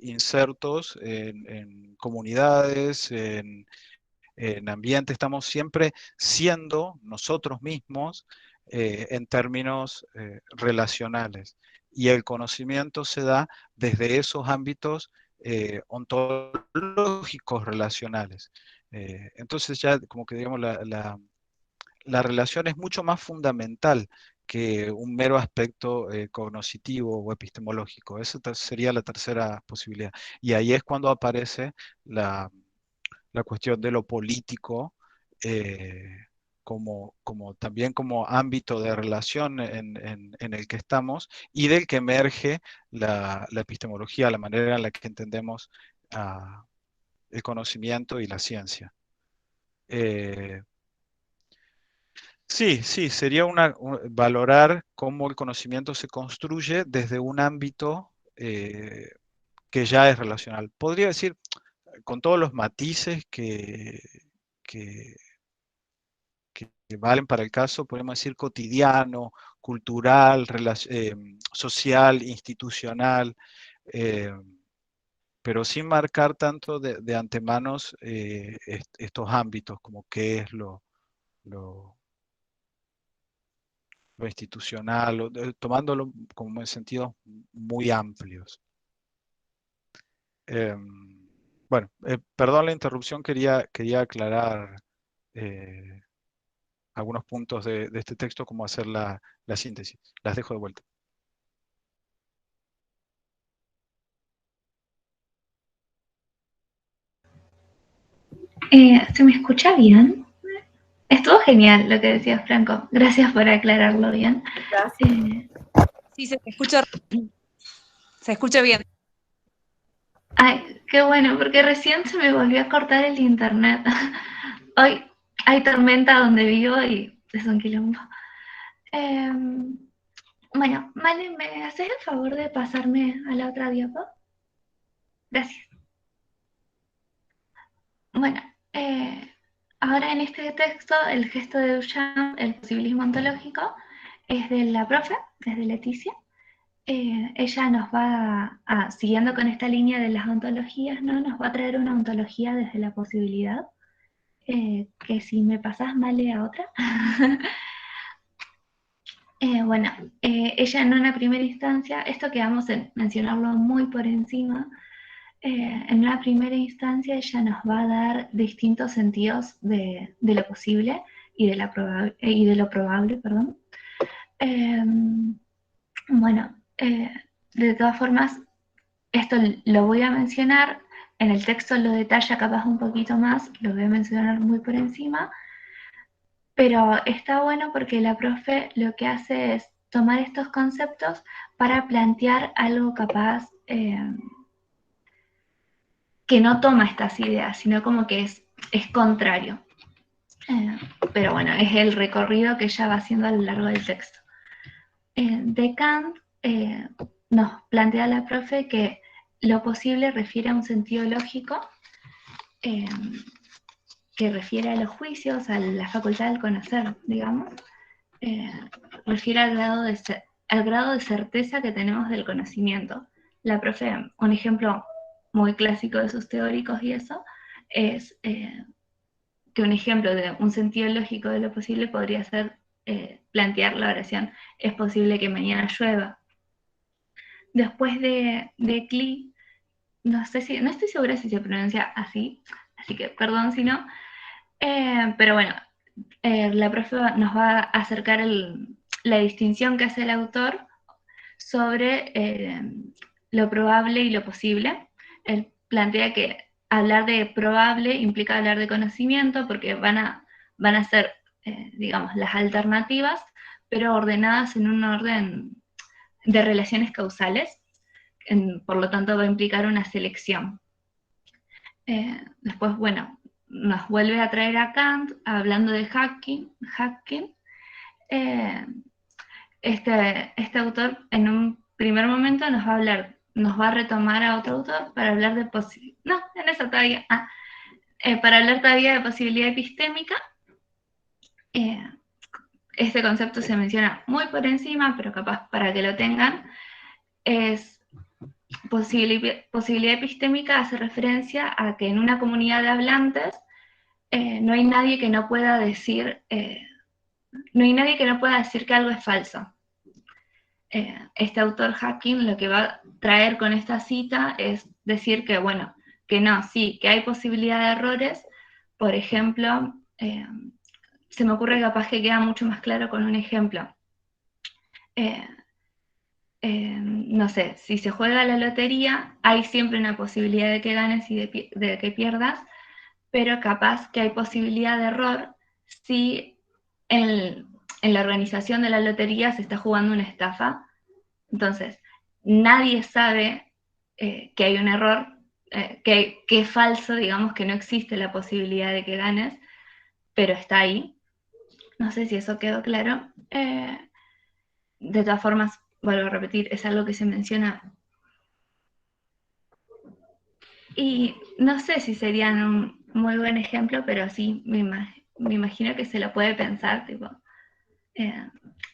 insertos en comunidades, en ambientes, estamos siempre siendo nosotros mismos en términos relacionales. Y el conocimiento se da desde esos ámbitos ontológicos relacionales. Entonces ya como que digamos la relación es mucho más fundamental que un mero aspecto cognitivo o epistemológico. Esa sería la tercera posibilidad. Y ahí es cuando aparece la cuestión de lo político también como ámbito de relación en el que estamos y del que emerge la epistemología, la manera en la que entendemos el conocimiento y la ciencia. Sí, sería valorar cómo el conocimiento se construye desde un ámbito que ya es relacional. Podría decir, con todos los matices que valen para el caso, podemos decir cotidiano, cultural, social, institucional, pero sin marcar tanto de antemano estos ámbitos, como qué es lo institucional, tomándolo como en sentidos muy amplios. Bueno, perdón la interrupción, quería aclarar algunos puntos de este texto, cómo hacer la síntesis. Las dejo de vuelta. ¿Se me escucha bien? Estuvo genial lo que decías, Franco. Gracias por aclararlo bien. Gracias. Sí, se escucha bien. Ay, qué bueno, porque recién se me volvió a cortar el internet. Hoy hay tormenta donde vivo y es un quilombo. Bueno, Male, ¿me haces el favor de pasarme a la otra diapo? Gracias. Bueno, ahora en este texto, el gesto de Duchamp, el posibilismo ontológico, es de la profe, desde Leticia. Ella nos va, siguiendo con esta línea de las ontologías, ¿no? Nos va a traer una ontología desde la posibilidad, que si me pasas Male a otra. Bueno, ella en una primera instancia, esto que vamos a mencionarlo muy por encima, en una primera instancia ella nos va a dar distintos sentidos de lo posible y de lo probable, perdón. Bueno, de todas formas, esto lo voy a mencionar, en el texto lo detalla capaz un poquito más, lo voy a mencionar muy por encima, pero está bueno porque la profe lo que hace es tomar estos conceptos para plantear algo capaz que no toma estas ideas, sino como que es contrario. Pero bueno, es el recorrido que ella va haciendo a lo largo del texto. De Kant nos plantea la profe que lo posible refiere a un sentido lógico, que refiere a los juicios, a la facultad del conocer, digamos, refiere al grado de certeza que tenemos del conocimiento. La profe, un ejemplo muy clásico de sus teóricos y eso, es que un ejemplo de un sentido lógico de lo posible podría ser plantear la oración, es posible que mañana llueva. Después de Klee, no estoy segura si se pronuncia así que perdón si no, pero bueno, la profe nos va a acercar la distinción que hace el autor sobre lo probable y lo posible. Él plantea que hablar de probable implica hablar de conocimiento, porque van a ser, digamos, las alternativas, pero ordenadas en un orden de relaciones causales, por lo tanto va a implicar una selección. Después, bueno, nos vuelve a traer a Kant, hablando de Hacking. Este autor en un primer momento nos va a retomar a otro autor para hablar de para hablar todavía de posibilidad epistémica. Este concepto se menciona muy por encima, pero capaz para que lo tengan, es posibilidad epistémica, hace referencia a que en una comunidad de hablantes no hay nadie que no pueda decir que algo es falso. Este autor Hacking lo que va a traer con esta cita es decir que, bueno, que no, sí, que hay posibilidad de errores. Por ejemplo, se me ocurre capaz que queda mucho más claro con un ejemplo. No sé, si se juega la lotería, hay siempre una posibilidad de que ganes y de que pierdas, pero capaz que hay posibilidad de error si en la organización de la lotería se está jugando una estafa. Entonces, nadie sabe que hay un error, que es falso, digamos, que no existe la posibilidad de que ganes, pero está ahí. No sé si eso quedó claro. De todas formas, vuelvo a repetir, es algo que se menciona. Y no sé si serían un muy buen ejemplo, pero sí me imagino que se lo puede pensar, tipo,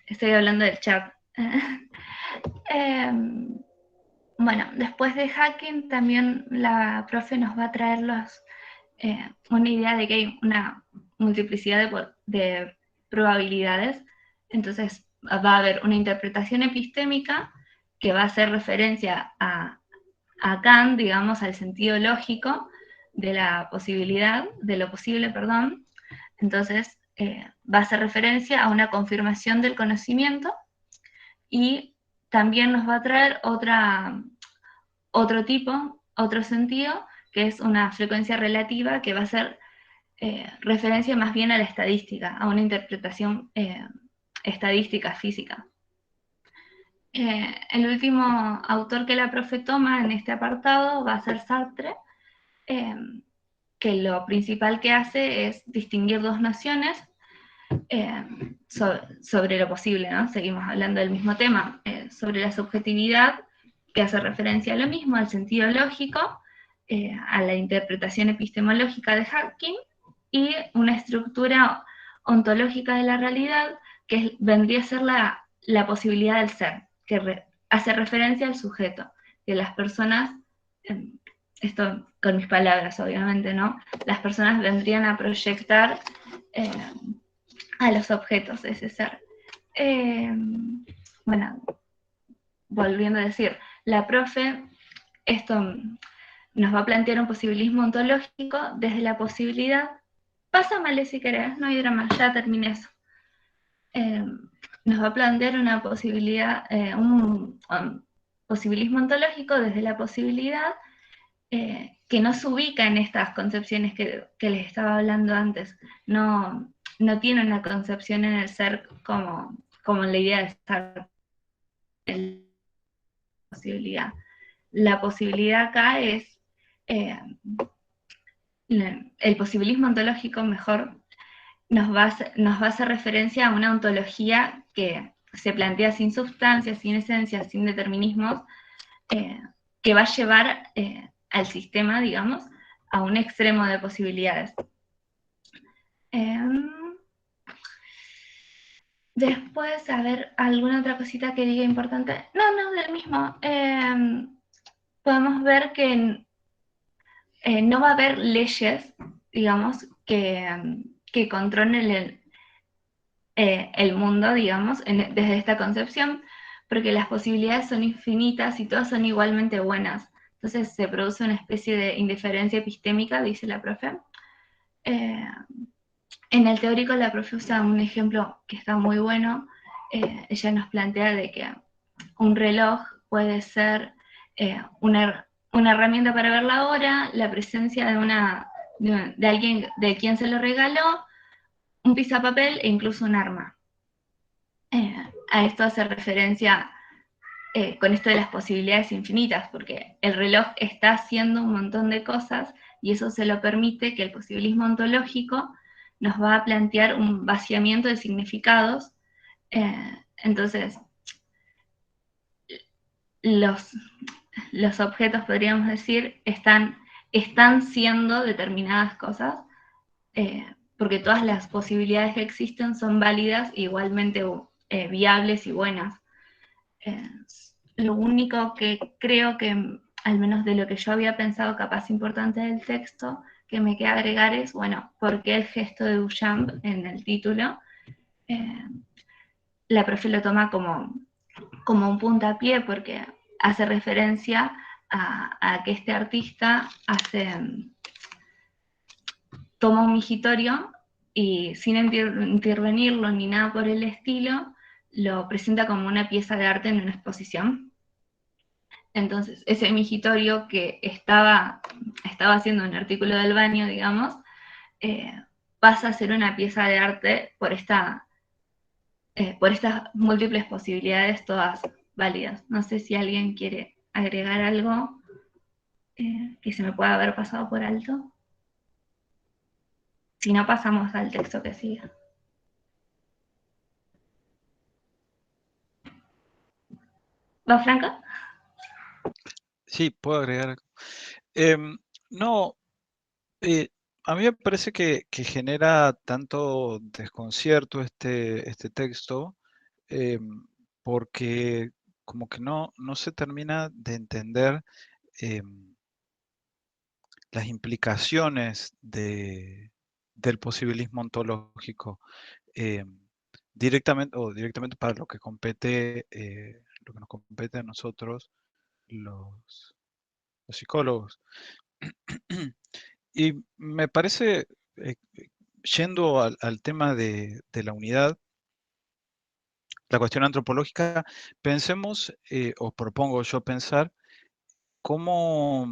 estoy hablando del chat. Bueno, después de hacking también la profe nos va a traer una idea de que hay una multiplicidad de probabilidades. Entonces va a haber una interpretación epistémica que va a hacer referencia a Kant, digamos, al sentido lógico de la posibilidad, de lo posible, perdón. Entonces va a hacer referencia a una confirmación del conocimiento, y también nos va a traer otro sentido, que es una frecuencia relativa, que va a ser referencia más bien a la estadística, a una interpretación estadística física. El último autor que la profe toma en este apartado va a ser Sartre, que lo principal que hace es distinguir dos nociones sobre lo posible, ¿no? Seguimos hablando del mismo tema, sobre la subjetividad, que hace referencia a lo mismo, al sentido lógico, a la interpretación epistemológica de hacking, y una estructura ontológica de la realidad, que vendría a ser la posibilidad del ser, que hace referencia al sujeto, que las personas, esto con mis palabras obviamente, ¿no? Las personas vendrían a proyectar a los objetos de ese ser. Bueno, volviendo a decir, la profe, esto nos va a plantear un posibilismo ontológico desde la posibilidad. Pásamale si querés, no hay drama, ya terminé eso. Nos va a plantear una posibilidad, un posibilismo ontológico desde la posibilidad, que no se ubica en estas concepciones que les estaba hablando antes. No tiene una concepción en el ser como en la idea de estar en la posibilidad. La posibilidad acá es el posibilismo ontológico, mejor, nos va a hacer referencia a una ontología que se plantea sin sustancia, sin esencia, sin determinismos, que va a llevar al sistema, digamos, a un extremo de posibilidades. Después, a ver, ¿alguna otra cosita que diga importante? No, del mismo. Podemos ver que no va a haber leyes, digamos, que controlen el mundo, digamos, desde esta concepción, porque las posibilidades son infinitas y todas son igualmente buenas. Entonces se produce una especie de indiferencia epistémica, dice la profe. En el teórico la profe usa un ejemplo que está muy bueno. Ella nos plantea de que un reloj puede ser una herramienta para ver la hora, la presencia de alguien de quien se lo regaló, un pisapapel e incluso un arma. A esto hace referencia con esto de las posibilidades infinitas, porque el reloj está haciendo un montón de cosas y eso se lo permite que el posibilismo ontológico nos va a plantear un vaciamiento de significados. Entonces, los objetos, podríamos decir, están siendo determinadas cosas, porque todas las posibilidades que existen son válidas, igualmente viables y buenas. Lo único que creo que, al menos de lo que yo había pensado capaz importante del texto, que me queda agregar es, bueno, ¿por qué el gesto de Duchamp en el título? La profe lo toma como un puntapié, porque hace referencia a que este artista toma un migitorio y sin intervenirlo ni nada por el estilo, lo presenta como una pieza de arte en una exposición. Entonces, ese migitorio que estaba haciendo un artículo del baño, digamos, pasa a ser una pieza de arte por estas múltiples posibilidades todas válidas. No sé si alguien quiere agregar algo que se me pueda haber pasado por alto. Si no, pasamos al texto que sigue. ¿Va, Franca? Sí, puedo agregar algo. No, a mí me parece que genera tanto desconcierto este texto, porque como que no se termina de entender las implicaciones del posibilismo ontológico, directamente para lo que compete, lo que nos compete a nosotros, los psicólogos. Y me parece, yendo al tema de la unidad, la cuestión antropológica, pensemos, o propongo yo pensar, cómo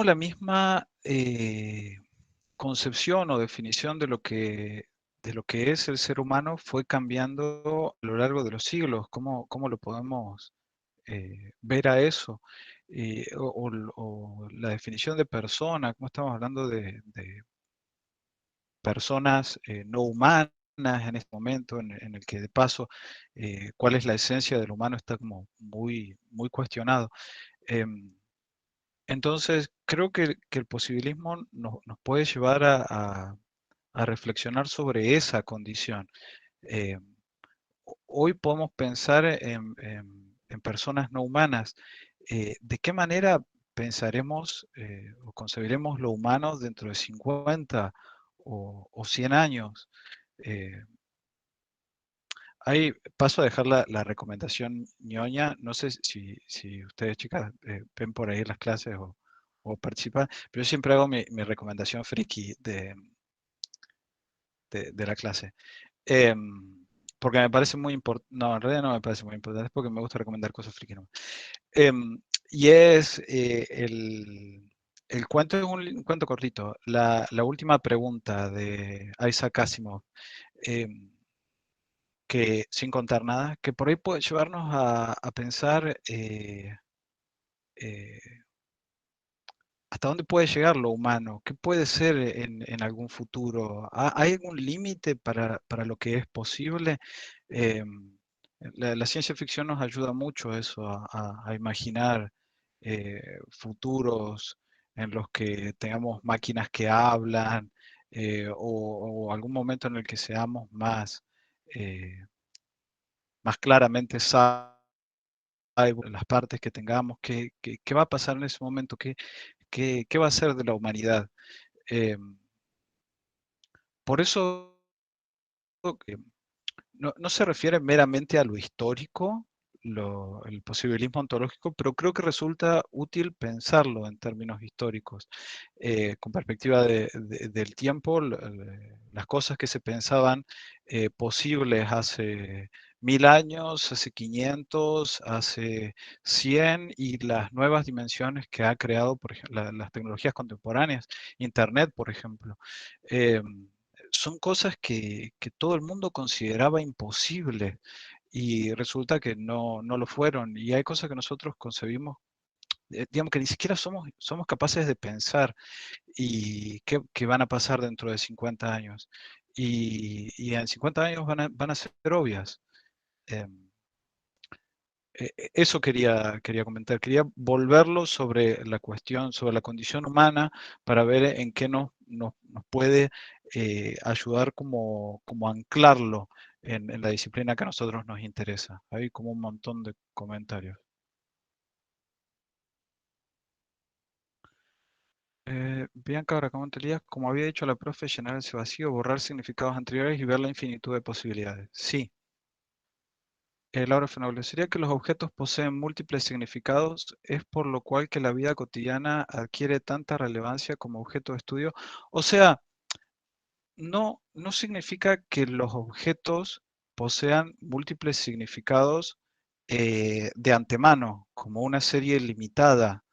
la misma concepción o definición de lo que es el ser humano fue cambiando a lo largo de los siglos. ¿Cómo lo podemos ver a eso? O la definición de persona, cómo estamos hablando de personas no humanas en este momento, en el que de paso, cuál es la esencia del humano está como muy cuestionado. Entonces, creo que el posibilismo nos puede llevar a reflexionar sobre esa condición. Eh, Hoy podemos pensar en personas no humanas. ¿De qué manera pensaremos o concebiremos lo humano dentro de 50 o 100 años? Eh, Ahí paso a dejar la recomendación ñoña. No sé si ustedes, chicas, ven por ahí las clases o participan, pero yo siempre hago mi recomendación friki de la clase. Porque me parece muy importante. No, en realidad no me parece muy importante, es porque me gusta recomendar cosas friki. ¿No? Y es el cuento, es un cuento cortito. La última pregunta de Isaac Asimov. Que sin contar nada, que por ahí puede llevarnos a pensar eh, hasta dónde puede llegar lo humano, qué puede ser en algún futuro. ¿Hay algún límite para lo que es posible? La ciencia ficción nos ayuda mucho a eso, a imaginar futuros en los que tengamos máquinas que hablan o algún momento en el que seamos más claramente las partes que tengamos, qué va a pasar en ese momento, qué va a ser de la humanidad. Por eso eh, no se refiere meramente a lo histórico, el posibilismo ontológico, pero creo que resulta útil pensarlo en términos históricos, con perspectiva del tiempo, las cosas que se pensaban posibles hace 1000 años, hace 500, hace 100 y las nuevas dimensiones que ha creado, por ejemplo, las tecnologías contemporáneas, Internet, por ejemplo. Son cosas que todo el mundo consideraba imposibles y resulta que no lo fueron. Y hay cosas que nosotros concebimos, digamos que ni siquiera somos capaces de pensar y qué van a pasar dentro de 50 años. Y en 50 años van a ser obvias. Em, Eso quería comentar, quería volverlo sobre la cuestión, sobre la condición humana, para ver en qué nos puede ayudar como anclarlo en la disciplina que a nosotros nos interesa. Hay como un montón de comentarios. Bianca, ahora comentarías, como había dicho la profe, llenar ese vacío, borrar significados anteriores y ver la infinitud de posibilidades. Sí. Laura Fenoble, ¿sería que los objetos poseen múltiples significados? ¿Es por lo cual que la vida cotidiana adquiere tanta relevancia como objeto de estudio? O sea, no significa que los objetos posean múltiples significados de antemano, como una serie limitada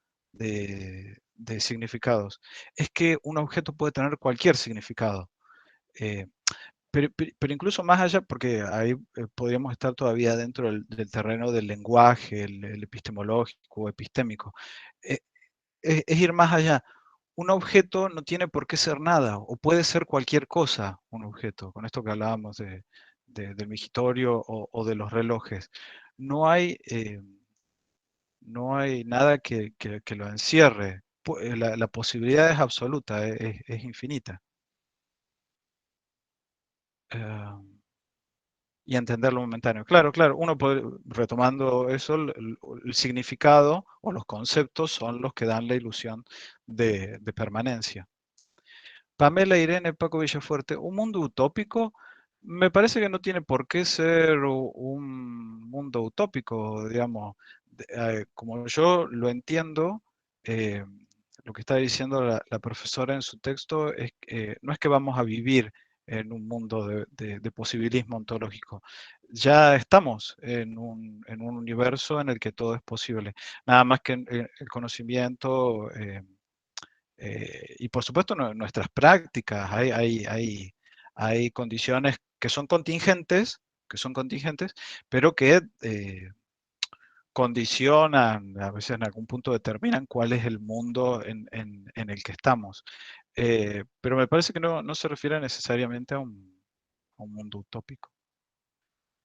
de significados, es que un objeto puede tener cualquier significado. Pero incluso más allá, porque ahí podríamos estar todavía dentro del terreno del lenguaje, el epistemológico o epistémico. Es ir más allá. Un objeto no tiene por qué ser nada, o puede ser cualquier cosa un objeto, con esto que hablábamos del migitorio o de los relojes. No hay, no hay nada que lo encierre. La posibilidad es absoluta, es infinita. Y entender lo momentáneo. Claro, claro, uno puede, retomando eso, el significado o los conceptos son los que dan la ilusión de permanencia. Pamela Irene Paco Villafuerte, ¿un mundo utópico? Me parece que no tiene por qué ser un mundo utópico, digamos. Como yo lo entiendo, eh, lo que está diciendo la profesora en su texto es que no es que vamos a vivir en un mundo de posibilismo ontológico. Ya estamos en un universo en el que todo es posible. Nada más que el conocimiento y por supuesto nuestras prácticas, hay condiciones que son contingentes, pero que condicionan, a veces en algún punto determinan cuál es el mundo en el que estamos. Pero me parece que no se refiere necesariamente a un mundo utópico.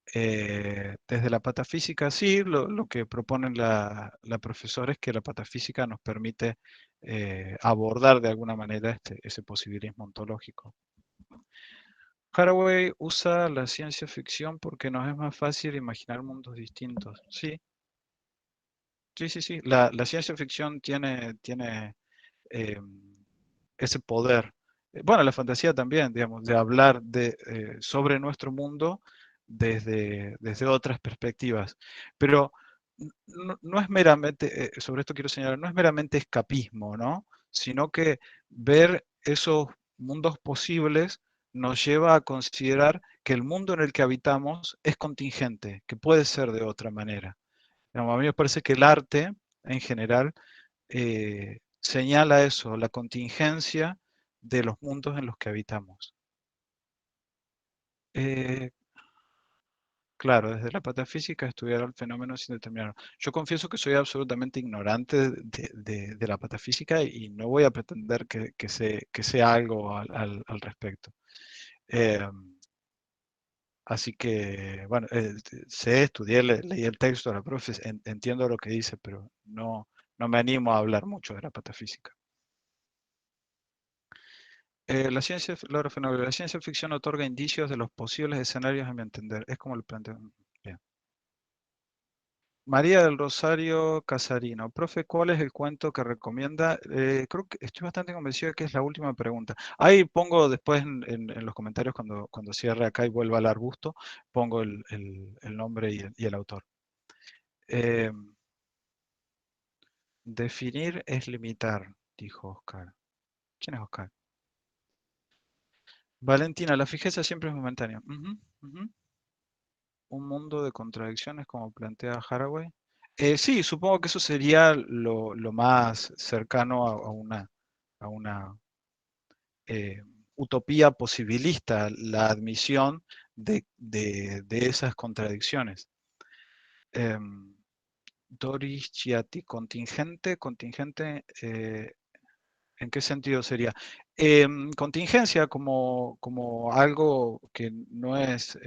Desde la patafísica, sí, lo que propone la profesora es que la patafísica nos permite abordar de alguna manera ese posibilismo ontológico. Haraway usa la ciencia ficción porque nos es más fácil imaginar mundos distintos. Sí, sí, sí, sí. La ciencia ficción tiene ese poder. Bueno, la fantasía también, digamos, de hablar sobre nuestro mundo desde otras perspectivas. Pero no es meramente, sobre esto quiero señalar, no es meramente escapismo, ¿no? Sino que ver esos mundos posibles nos lleva a considerar que el mundo en el que habitamos es contingente, que puede ser de otra manera. Digamos, a mí me parece que el arte, en general, señala eso, la contingencia de los mundos en los que habitamos. Claro, desde la patafísica estudiar el fenómeno sin determinarlo. Yo confieso que soy absolutamente ignorante de la patafísica y no voy a pretender que sea algo al respecto. Así que, bueno, estudié, leí el texto de la profe, entiendo lo que dice, pero no me animo a hablar mucho de la patafísica. La ciencia ficción otorga indicios de los posibles escenarios, a mi entender. Es como lo planteo. Bien. María del Rosario Casarino. Profe, ¿cuál es el cuento que recomienda? Creo que estoy bastante convencido de que es la última pregunta. Ahí pongo después en los comentarios cuando cierre acá y vuelva al arbusto, pongo el nombre y el autor. Definir es limitar, dijo Oscar. ¿Quién es Oscar? Valentina, la fijeza siempre es momentánea. Un mundo de contradicciones como plantea Haraway. Sí, supongo que eso sería lo más cercano a una utopía posibilista, la admisión de esas contradicciones. Doris Chiati, contingente, ¿en qué sentido sería? Contingencia como algo que no es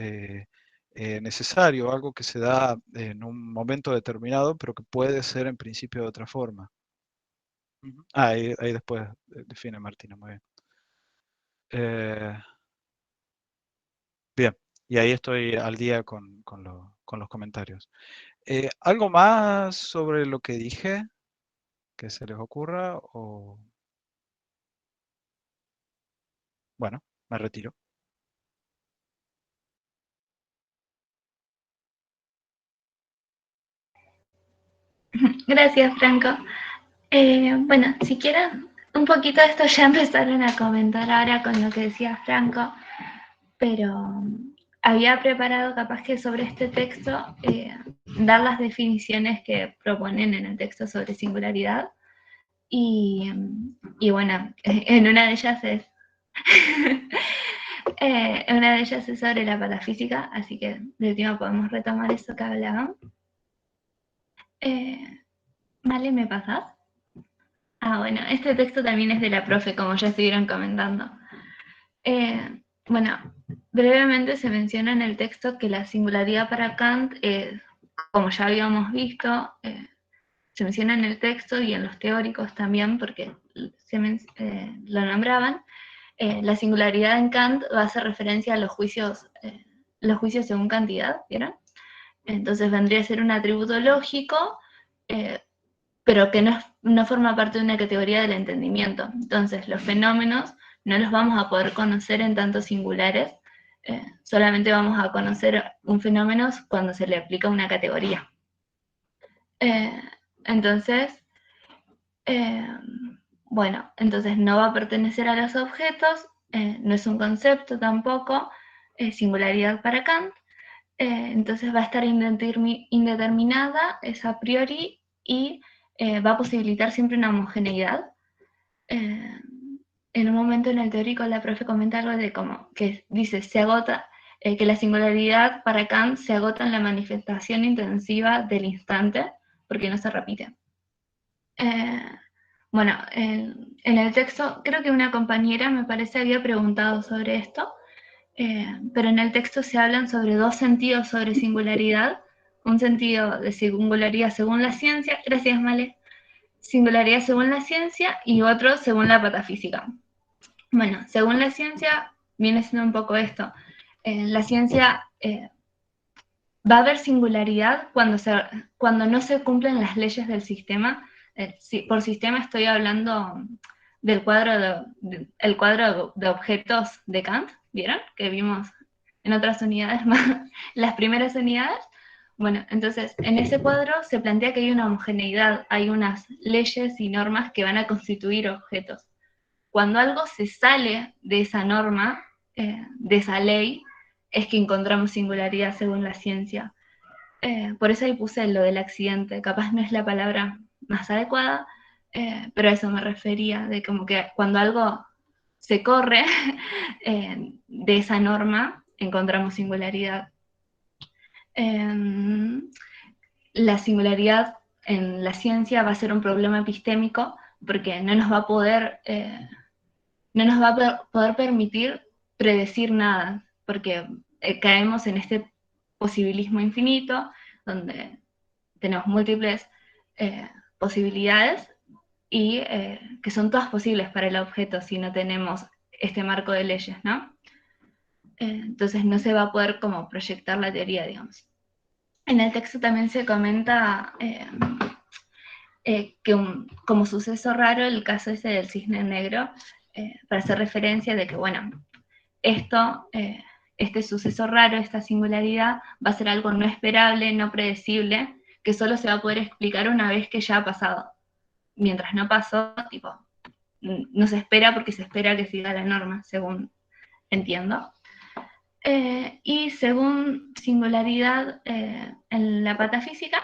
necesario, algo que se da en un momento determinado, pero que puede ser en principio de otra forma. Ahí después define Martina, muy bien. Bien, y ahí estoy al día con los comentarios. ¿Algo más sobre lo que dije que se les ocurra? O... Bueno, me retiro. Gracias, Franco. Bueno, si quieren, un poquito de esto ya empezaron a comentar ahora con lo que decía Franco, pero había preparado capaz que sobre este texto dar las definiciones que proponen en el texto sobre singularidad Y bueno, en una de ellas es una de ellas es sobre la patafísica, así que de última podemos retomar eso que hablaban. Vale, ¿me pasás? Ah, bueno, este texto también es de la profe, como ya estuvieron comentando. Bueno, brevemente se menciona en el texto que la singularidad para Kant, como ya habíamos visto, se menciona en el texto y en los teóricos también, porque lo nombraban. La singularidad en Kant va a hacer referencia a los juicios según cantidad, ¿vieron? Entonces vendría a ser un atributo lógico, pero que no forma parte de una categoría del entendimiento. Entonces los fenómenos no los vamos a poder conocer en tanto singulares, solamente vamos a conocer un fenómeno cuando se le aplica una categoría. Entonces, bueno, entonces no va a pertenecer a los objetos, no es un concepto tampoco, singularidad para Kant, entonces va a estar indeterminada, es a priori, y va a posibilitar siempre una homogeneidad. En un momento en el teórico la profe comenta algo de como que dice, se agota, que la singularidad para Kant se agota en la manifestación intensiva del instante, porque no se repite. Bueno, en el texto, creo que una compañera me parece había preguntado sobre esto, pero en el texto se hablan sobre dos sentidos sobre singularidad, un sentido de singularidad según la ciencia, gracias Male, singularidad según la ciencia y otro según la patafísica. Bueno, según la ciencia viene siendo un poco esto, la ciencia va a haber singularidad cuando no se cumplen las leyes del sistema. Por sistema estoy hablando del cuadro de objetos de Kant, ¿vieron? Que vimos en otras unidades más, las primeras unidades. Bueno, entonces en ese cuadro se plantea que hay una homogeneidad, hay unas leyes y normas que van a constituir objetos. Cuando algo se sale de esa norma, de esa ley, es que encontramos singularidad según la ciencia. Por eso ahí puse lo del accidente, capaz no es la palabra más adecuada, pero a eso me refería, de como que cuando algo se corre de esa norma, encontramos singularidad. La singularidad en la ciencia va a ser un problema epistémico porque no nos va a poder permitir predecir nada, porque caemos en este posibilismo infinito, donde tenemos múltiples posibilidades y que son todas posibles para el objeto si no tenemos este marco de leyes, ¿no? Entonces no se va a poder como proyectar la teoría, digamos. En el texto también se comenta que como suceso raro el caso ese del cisne negro, para hacer referencia de que, bueno, este suceso raro, esta singularidad, va a ser algo no esperable, no predecible, que solo se va a poder explicar una vez que ya ha pasado. Mientras no pasó, tipo, no se espera porque se espera que siga la norma, según entiendo. Y según singularidad en la patafísica,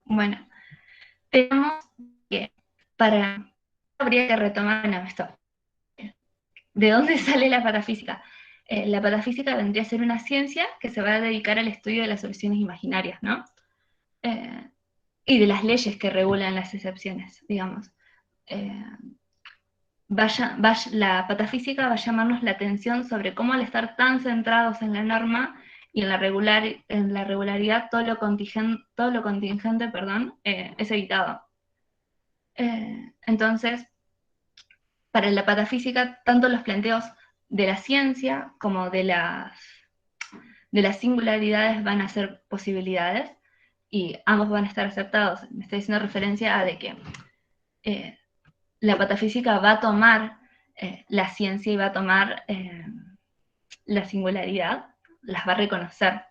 bueno, tenemos que habría que retomar esto. ¿De dónde sale la patafísica? La patafísica vendría a ser una ciencia que se va a dedicar al estudio de las soluciones imaginarias, ¿no? Y de las leyes que regulan las excepciones, digamos. La patafísica va a llamarnos la atención sobre cómo al estar tan centrados en la norma y en la regularidad, todo lo contingente, es evitado. Entonces, para la patafísica, tanto los planteos de la ciencia como de las singularidades van a ser posibilidades, y ambos van a estar aceptados. Me estoy haciendo referencia a de que la patafísica va a tomar la ciencia y va a tomar la singularidad, las va a reconocer.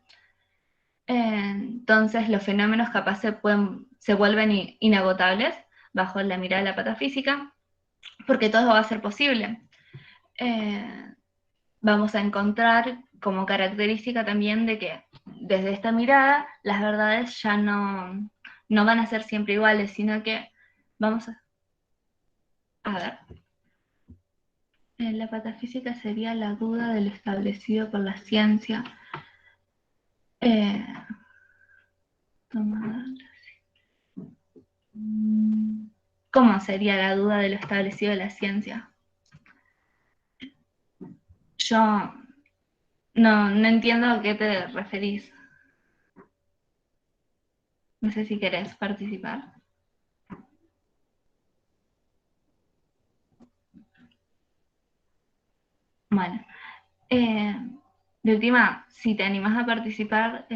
Entonces los fenómenos capaz se vuelven inagotables bajo la mirada de la patafísica, porque todo va a ser posible. Vamos a encontrar como característica también de que desde esta mirada las verdades ya no no van a ser siempre iguales, sino que vamos a ver. La patafísica sería la duda de lo establecido por la ciencia. Eh, ¿Cómo sería la duda de lo establecido de la ciencia? Yo no entiendo a qué te referís. No sé si querés participar. Bueno, de última, si te animás a participar,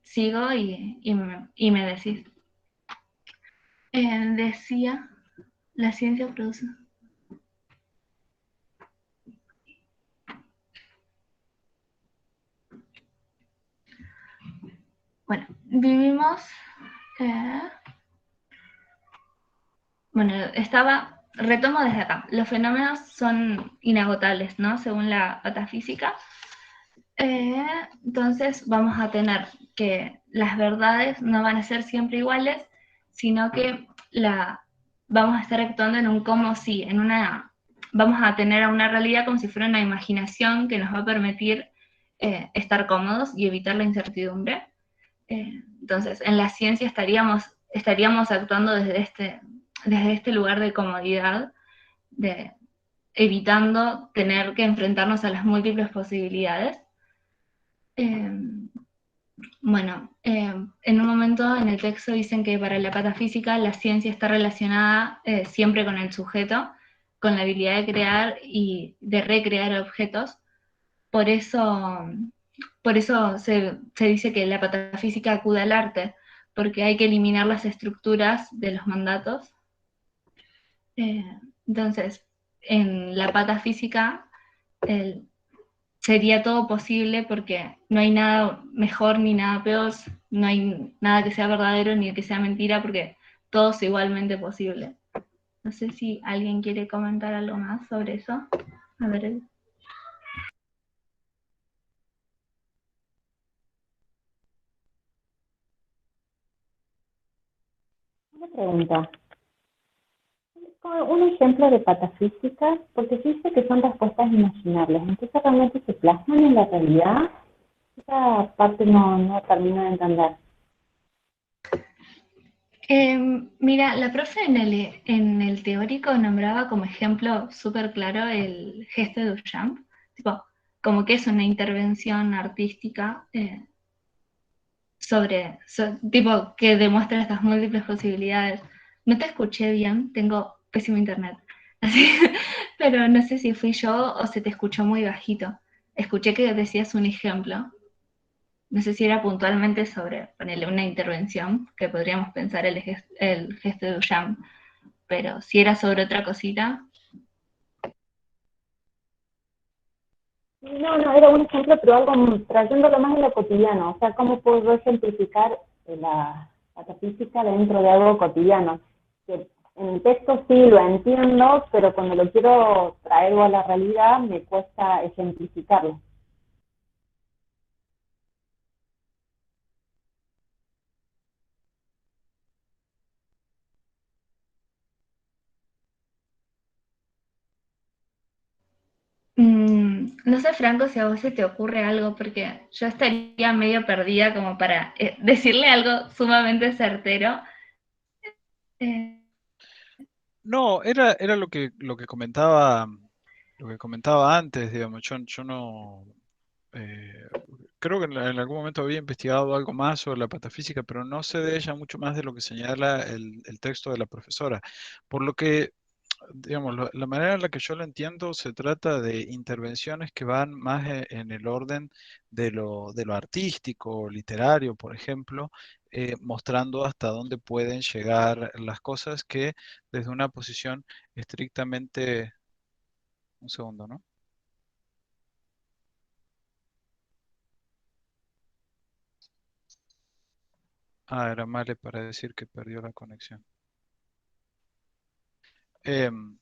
sigo y me decís. Decía, la ciencia produce. Bueno, vivimos. Bueno, retomo desde acá. Los fenómenos son inagotables, ¿no? Según la patafísica. Entonces vamos a tener que las verdades no van a ser siempre iguales, sino que vamos a estar actuando en un como si, vamos a tener a una realidad como si fuera una imaginación que nos va a permitir estar cómodos y evitar la incertidumbre. Entonces, en la ciencia estaríamos actuando desde este lugar de comodidad, evitando tener que enfrentarnos a las múltiples posibilidades. Bueno, en un momento en el texto dicen que para la patafísica la ciencia está relacionada siempre con el sujeto, con la habilidad de crear y de recrear objetos. Por eso se dice que la patafísica acude al arte, porque hay que eliminar las estructuras de los mandatos. Entonces, en la patafísica, sería todo posible porque no hay nada mejor ni nada peor, no hay nada que sea verdadero ni que sea mentira, porque todo es igualmente posible. No sé si alguien quiere comentar algo más sobre eso. A ver. Una pregunta. Un ejemplo de patafísica, porque se dice que son respuestas imaginables, entonces realmente se plasman en la realidad. Esa parte no termino de entender. Mira, la profe en el teórico nombraba como ejemplo súper claro el gesto de Duchamp, como que es una intervención artística tipo, que demuestra estas múltiples posibilidades. No te escuché bien, tengo pésimo internet, así, pero no sé si fui yo o se te escuchó muy bajito. Escuché que decías un ejemplo. No sé si era puntualmente sobre ponerle una intervención, que podríamos pensar el gesto de Duchamp, pero si era sobre otra cosita. No, era un ejemplo, pero algo trayéndolo más en lo cotidiano. O sea, ¿cómo puedo ejemplificar la patafísica dentro de algo cotidiano? Que en el texto sí lo entiendo, pero cuando lo quiero traer a la realidad me cuesta ejemplificarlo. No sé, Franco, si a vos se te ocurre algo, porque yo estaría medio perdida como para decirle algo sumamente certero. No, era lo que comentaba antes, digamos. Yo no creo que en algún momento había investigado algo más sobre la patafísica, pero no sé de ella mucho más de lo que señala el texto de la profesora. Por lo que, digamos, la manera en la que yo lo entiendo se trata de intervenciones que van más en el orden de lo artístico, literario, por ejemplo, mostrando hasta dónde pueden llegar las cosas que desde una posición estrictamente... Un segundo, ¿no? Era Male para decir que perdió la conexión. Em,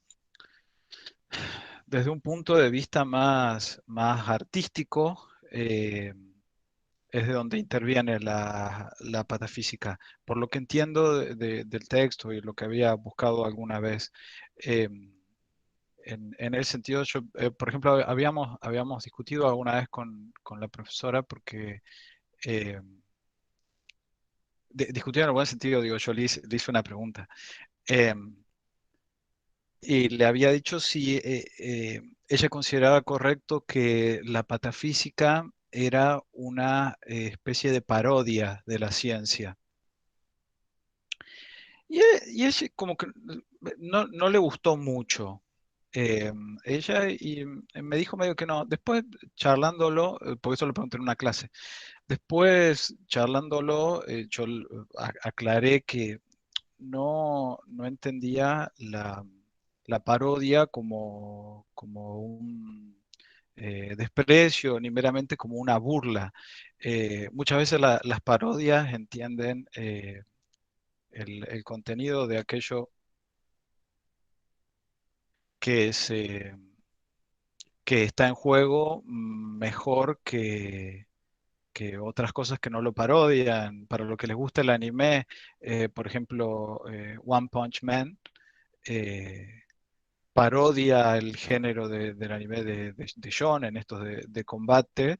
Desde un punto de vista más artístico, es de donde interviene la patafísica. Por lo que entiendo del texto y lo que había buscado alguna vez, en ese sentido, yo, por ejemplo, habíamos discutido alguna vez con la profesora porque eh, discutido en algún sentido, digo, yo le hice una pregunta. eh, y le había dicho si ella consideraba correcto que la patafísica era una especie de parodia de la ciencia. Y ella como que no le gustó mucho. eh, ella y me dijo medio que no. Después charlándolo, porque eso lo pregunté en una clase, después charlándolo, yo aclaré que no entendía la parodia como un desprecio, ni meramente como una burla. Muchas veces las parodias entienden el contenido de aquello que, que está en juego mejor que otras cosas que no lo parodian. Para lo que les gusta el anime, por ejemplo, One Punch Man eh, parodia el género del anime de shonen, estos de combate,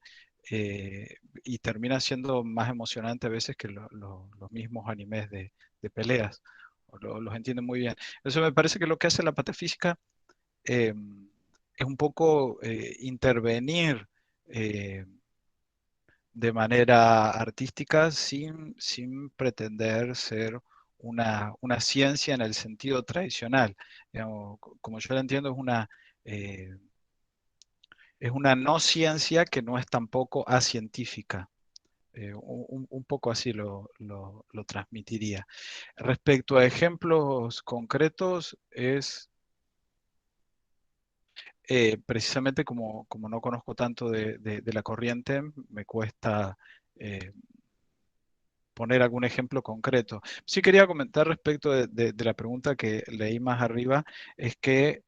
y termina siendo más emocionante a veces que los mismos animes de peleas. Los entienden muy bien. Eso me parece que lo que hace la patafísica eh, es un poco intervenir eh, de manera artística sin pretender ser una ciencia en el sentido tradicional. Digamos, como yo la entiendo, eh, es una no ciencia que no es tampoco acientífica. Un poco así lo transmitiría. Respecto a ejemplos concretos, es precisamente como no conozco tanto de la corriente, me cuesta poner algún ejemplo concreto. Sí quería comentar respecto de la pregunta que leí más arriba, es que,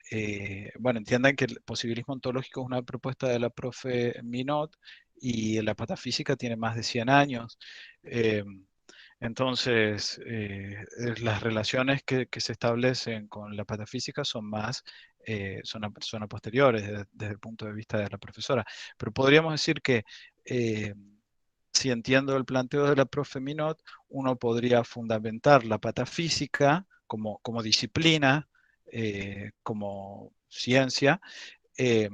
bueno, entiendan que el posibilismo ontológico es una propuesta de la profe Minot y la patafísica tiene más de 100 años. Eh, entonces, las relaciones que se establecen con la patafísica son más, son a posteriores desde el punto de vista de la profesora. Pero podríamos decir que si entiendo el planteo de la profe Minot, uno podría fundamentar la patafísica como disciplina, como ciencia, eh,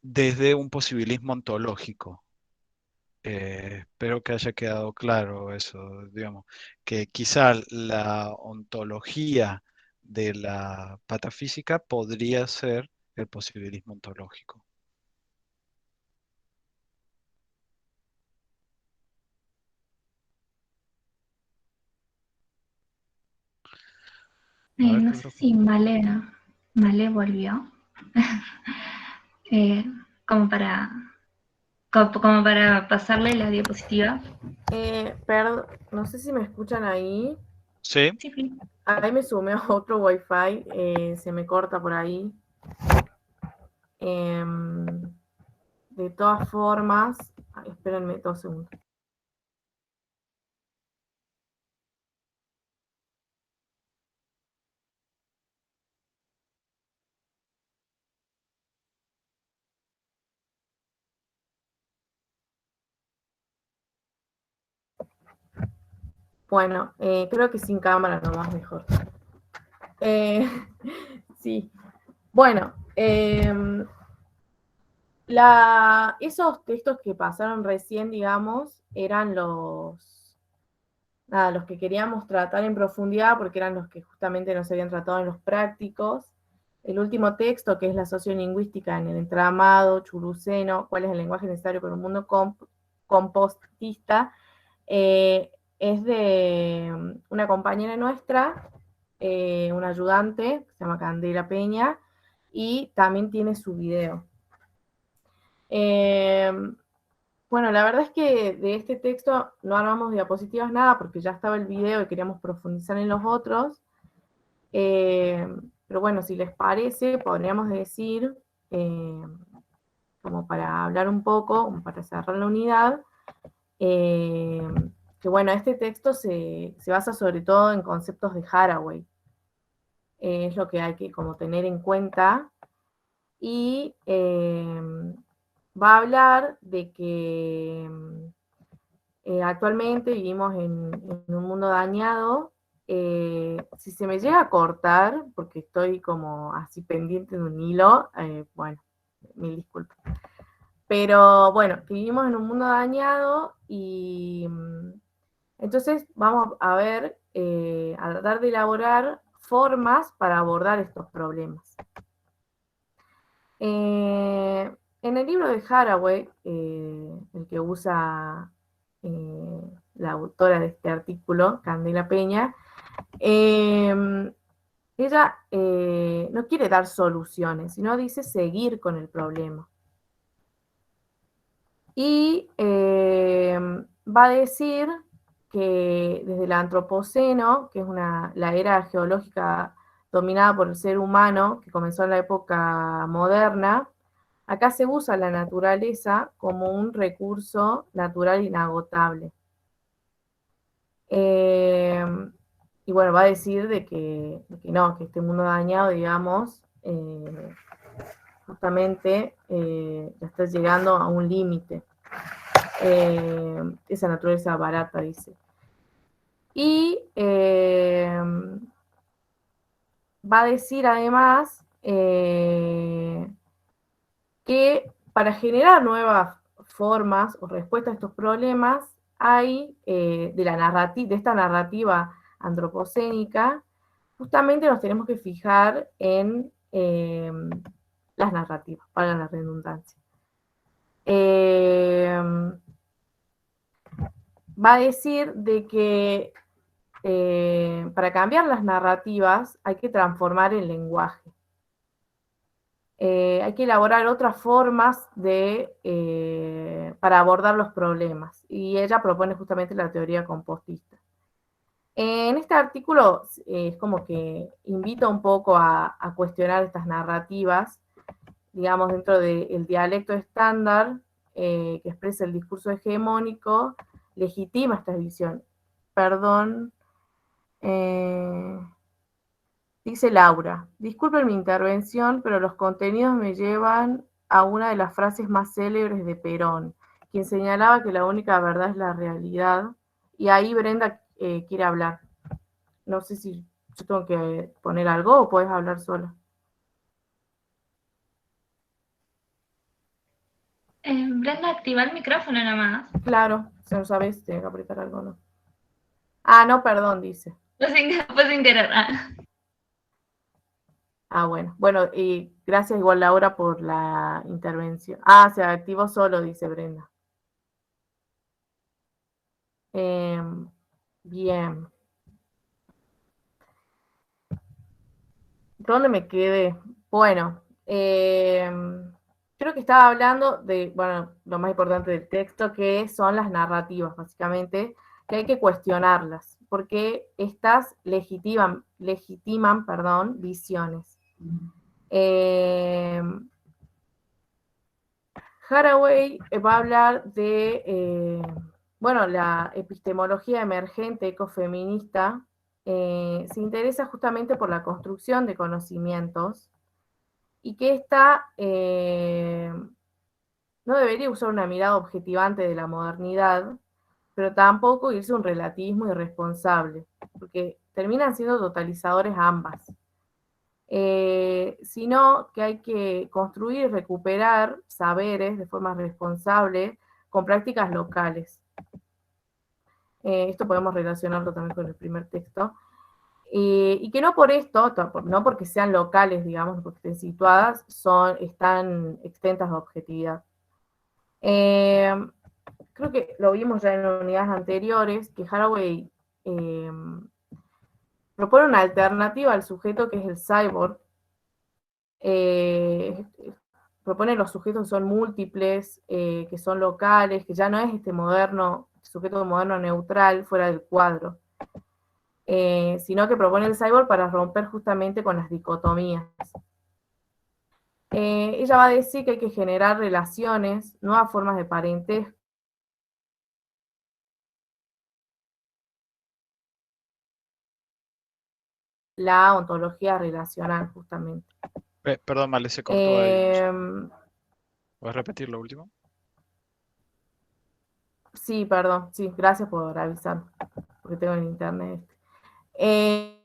desde un posibilismo ontológico. Espero que haya quedado claro eso, digamos, que quizá la ontología de la patafísica podría ser el posibilismo ontológico. A ver No qué sé otro. si Male volvió. Eh, como para, como para pasarle la diapositiva. Perdón, no sé si me escuchan ahí. Sí. Sí, sí. Ahí me sumé a otro wifi, se me corta por ahí. De todas formas, espérenme 2 segundos. Bueno, creo que sin cámara nomás mejor. Sí. Bueno, esos textos que pasaron recién, digamos, eran los que queríamos tratar en profundidad porque eran los que justamente no se habían tratado en los prácticos. El último texto, que es la sociolingüística en el entramado chuluceno, cuál es el lenguaje necesario para un mundo compostista, es de una compañera nuestra, una ayudante, que se llama Candela Peña, y también tiene su video. Bueno, la verdad es que de este texto no armamos diapositivas nada porque ya estaba el video y queríamos profundizar en los otros. Pero bueno, si les parece, podríamos decir, como para hablar un poco, como para cerrar la unidad, que bueno, este texto se basa sobre todo en conceptos de Haraway. Es lo que hay que como tener en cuenta. Y va a hablar de que actualmente vivimos en un mundo dañado. Si se me llega a cortar, porque estoy como así pendiente de un hilo, bueno, mil disculpas. Pero bueno, que vivimos en un mundo dañado y entonces vamos a ver, a tratar de elaborar formas para abordar estos problemas. En el libro de Haraway, el que usa la autora de este artículo, Candela Peña, ella no quiere dar soluciones, sino dice seguir con el problema. Y va a decir que desde el Antropoceno, que es la era geológica dominada por el ser humano, que comenzó en la época moderna, acá se usa la naturaleza como un recurso natural inagotable. Y bueno, va a decir de que no, que este mundo dañado, digamos, justamente ya está llegando a un límite. Esa naturaleza barata, dice. Y va a decir además que para generar nuevas formas o respuestas a estos problemas hay de esta narrativa antropocénica, justamente nos tenemos que fijar en las narrativas, para la redundancia. Va a decir de que para cambiar las narrativas hay que transformar el lenguaje. Hay que elaborar otras formas para abordar los problemas. Y ella propone justamente la teoría compostista. En este artículo es como que invita un poco a cuestionar estas narrativas, digamos, dentro del dialecto estándar que expresa el discurso hegemónico, legitima esta visión. Perdón. Dice Laura, disculpen mi intervención, pero los contenidos me llevan a una de las frases más célebres de Perón, quien señalaba que la única verdad es la realidad. Y ahí Brenda quiere hablar. No sé si yo tengo que poner algo o puedes hablar sola. Brenda, activa el micrófono nomás. Claro, si no sabes, tengo que apretar algo, ¿no? Ah, no, perdón, dice. Fue sin querer. Bueno. Bueno, y gracias igual Laura por la intervención. Ah, se activó solo, dice Brenda. Bien. ¿Dónde me quedé? Bueno, creo que estaba hablando de, bueno, lo más importante del texto, que son las narrativas, básicamente, que hay que cuestionarlas, porque estas legitiman, visiones. Haraway va a hablar de, bueno, la epistemología emergente ecofeminista. Se interesa justamente por la construcción de conocimientos y que esta no debería usar una mirada objetivante de la modernidad, pero tampoco irse a un relativismo irresponsable, porque terminan siendo totalizadores ambas. Sino que hay que construir y recuperar saberes de forma responsable con prácticas locales. Esto podemos relacionarlo también con el primer texto. Y que no por esto, no porque sean locales, digamos, porque estén situadas, están exentas de objetividad. Creo que lo vimos ya en unidades anteriores, que Haraway propone una alternativa al sujeto que es el cyborg. Propone los sujetos que son múltiples, que son locales, que ya no es este sujeto moderno neutral fuera del cuadro, sino que propone el cyborg para romper justamente con las dicotomías. Ella va a decir que hay que generar relaciones, nuevas formas de parentesco, la ontología relacional, justamente. Perdón, Male, se cortó ahí. Em, ¿Puedes repetir lo último? sí, perdón, sí, gracias por avisar, porque tengo en internet. Eh,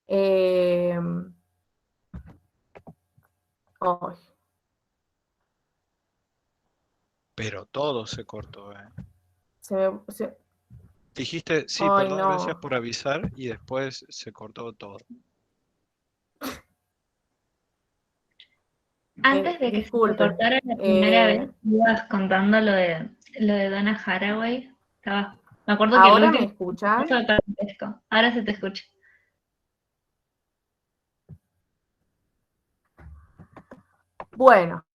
em, ay, Pero todo se cortó, se me- se- Dijiste, sí, ay, perdón, gracias no. por avisar, y después se cortó todo. Antes de que se te Disculpen. cortara la primera vez, ibas contando lo de Donna Haraway. Me acuerdo que el ¿Ahora me último escuchan? fue parentesco. Ahora se te escucha. Bueno,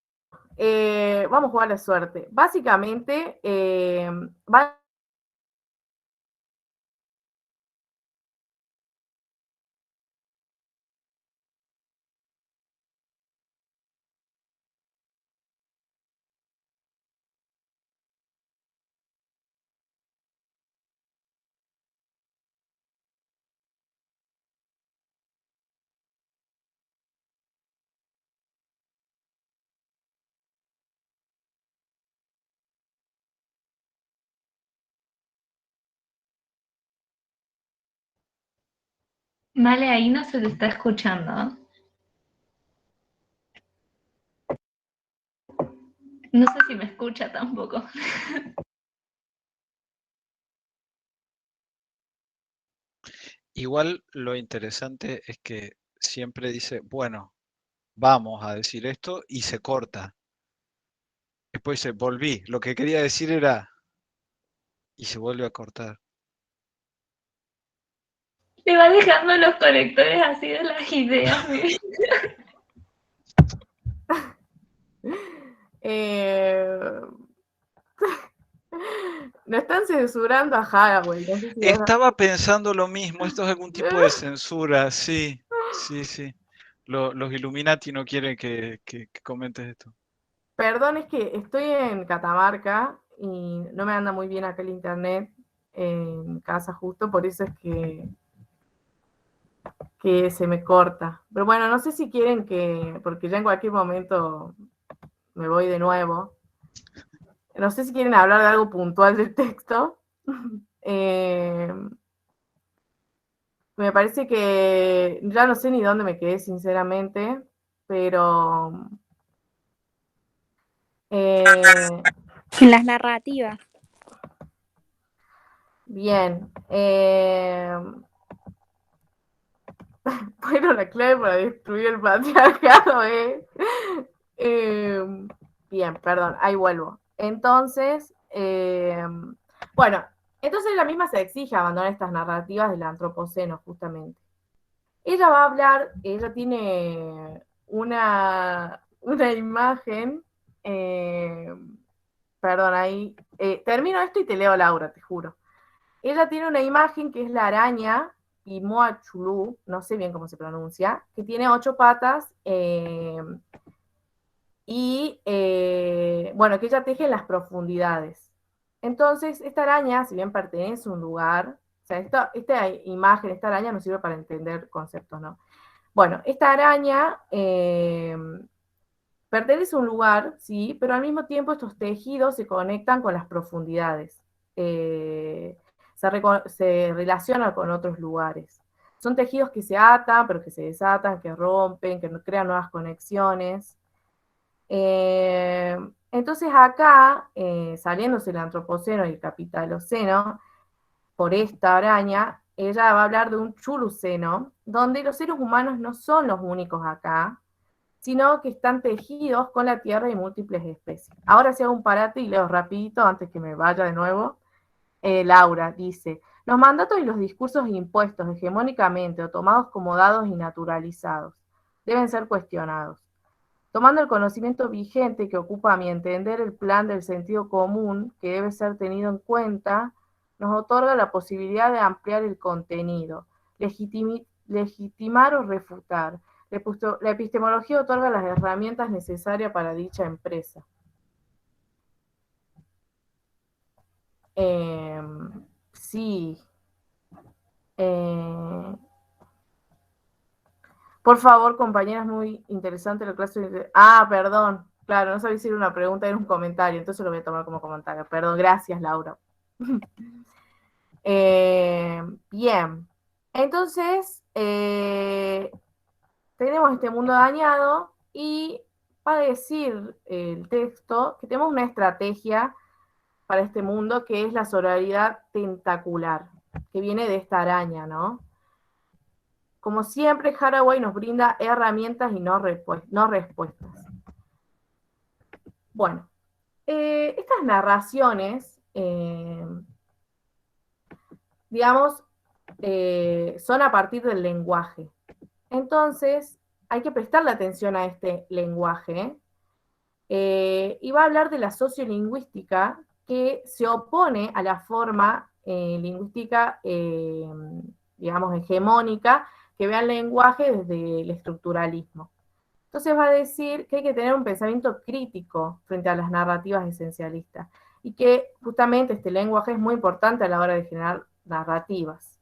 vamos a jugar la suerte. Básicamente, va Vale, ahí no se te está escuchando. No sé si me escucha tampoco. Igual lo interesante es que siempre dice, bueno, vamos a decir esto, y se corta. Después dice, volví. Lo que quería decir era, y se vuelve a cortar. Le va dejando los conectores así de las ideas. Eh, no están censurando a Haraway. No sé si Estaba pensando lo mismo, esto es algún tipo de censura, sí, sí, sí. Los Illuminati no quieren que comentes esto. Perdón, es que estoy en Catamarca y no me anda muy bien acá el internet en casa justo, por eso es que se me corta. Pero bueno, no sé si quieren porque ya en cualquier momento me voy de nuevo. No sé si quieren hablar de algo puntual del texto. Eh, me parece que ya no sé ni dónde me quedé, sinceramente, pero En las narrativas. bien. Bueno, la clave para destruir el patriarcado es... bien, perdón, ahí vuelvo. Entonces, bueno, entonces la misma se exige abandonar estas narrativas del antropoceno, justamente. Ella va a hablar, ella tiene una imagen, perdón, ahí, termino esto y te leo Laura, te juro. Ella tiene una imagen que es la araña Imoachulú, no sé bien cómo se pronuncia, que tiene 8 patas y, bueno, que ella teje en las profundidades. Entonces, esta araña, si bien pertenece a un lugar, o sea, esta imagen, esta araña nos sirve para entender conceptos, ¿no? Bueno, esta araña pertenece a un lugar, sí, pero al mismo tiempo estos tejidos se conectan con las profundidades. Se relacionan con otros lugares. Son tejidos que se atan, pero que se desatan, que rompen, que crean nuevas conexiones. Entonces acá, saliéndose el antropoceno y el capitaloceno, por esta araña, ella va a hablar de un chuluceno, donde los seres humanos no son los únicos acá, sino que están tejidos con la Tierra y múltiples especies. Ahora sí hago un parate y leo rapidito antes que me vaya de nuevo. Laura dice, los mandatos y los discursos impuestos hegemónicamente o tomados como dados y naturalizados deben ser cuestionados. Tomando el conocimiento vigente que ocupa, a mi entender, el plan del sentido común que debe ser tenido en cuenta, nos otorga la posibilidad de ampliar el contenido, legitimar o refutar. La epistemología otorga las herramientas necesarias para dicha empresa. Sí. Por favor, compañeras, muy interesante la clase. Ah, perdón. Claro, no sabía si era una pregunta, era un comentario, entonces lo voy a tomar como comentario. Perdón, gracias, Laura. Bien. Entonces, tenemos este mundo dañado y va a decir el texto que tenemos una estrategia para este mundo que es la sororidad tentacular, que viene de esta araña, ¿no? Como siempre, Haraway nos brinda herramientas y no respuestas. Bueno, estas narraciones, digamos, son a partir del lenguaje. Entonces, hay que prestarle atención a este lenguaje. Y va a hablar de la sociolingüística que se opone a la forma lingüística, digamos, hegemónica, que vea el lenguaje desde el estructuralismo. Entonces va a decir que hay que tener un pensamiento crítico frente a las narrativas esencialistas y que justamente este lenguaje es muy importante a la hora de generar narrativas,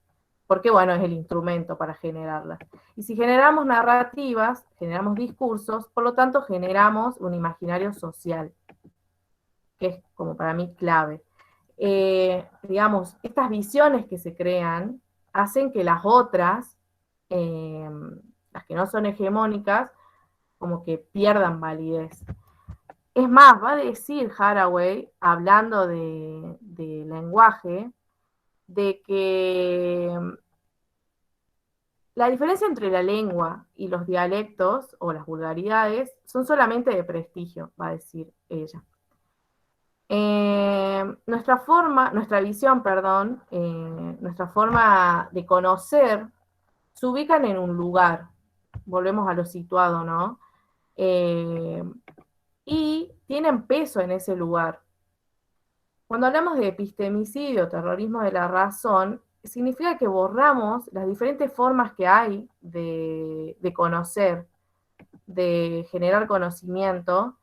porque bueno, es el instrumento para generarlas. Y si generamos narrativas, generamos discursos, por lo tanto generamos un imaginario social, que es como para mí clave. Digamos, estas visiones que se crean hacen que las otras, las que no son hegemónicas, como que pierdan validez. Es más, va a decir Haraway, hablando de lenguaje, de que la diferencia entre la lengua y los dialectos o las vulgaridades son solamente de prestigio, va a decir ella. Nuestra forma de conocer se ubican en un lugar, volvemos a lo situado, ¿no? Y tienen peso en ese lugar. Cuando hablamos de epistemicidio, terrorismo de la razón, significa que borramos las diferentes formas que hay de conocer, de generar conocimiento,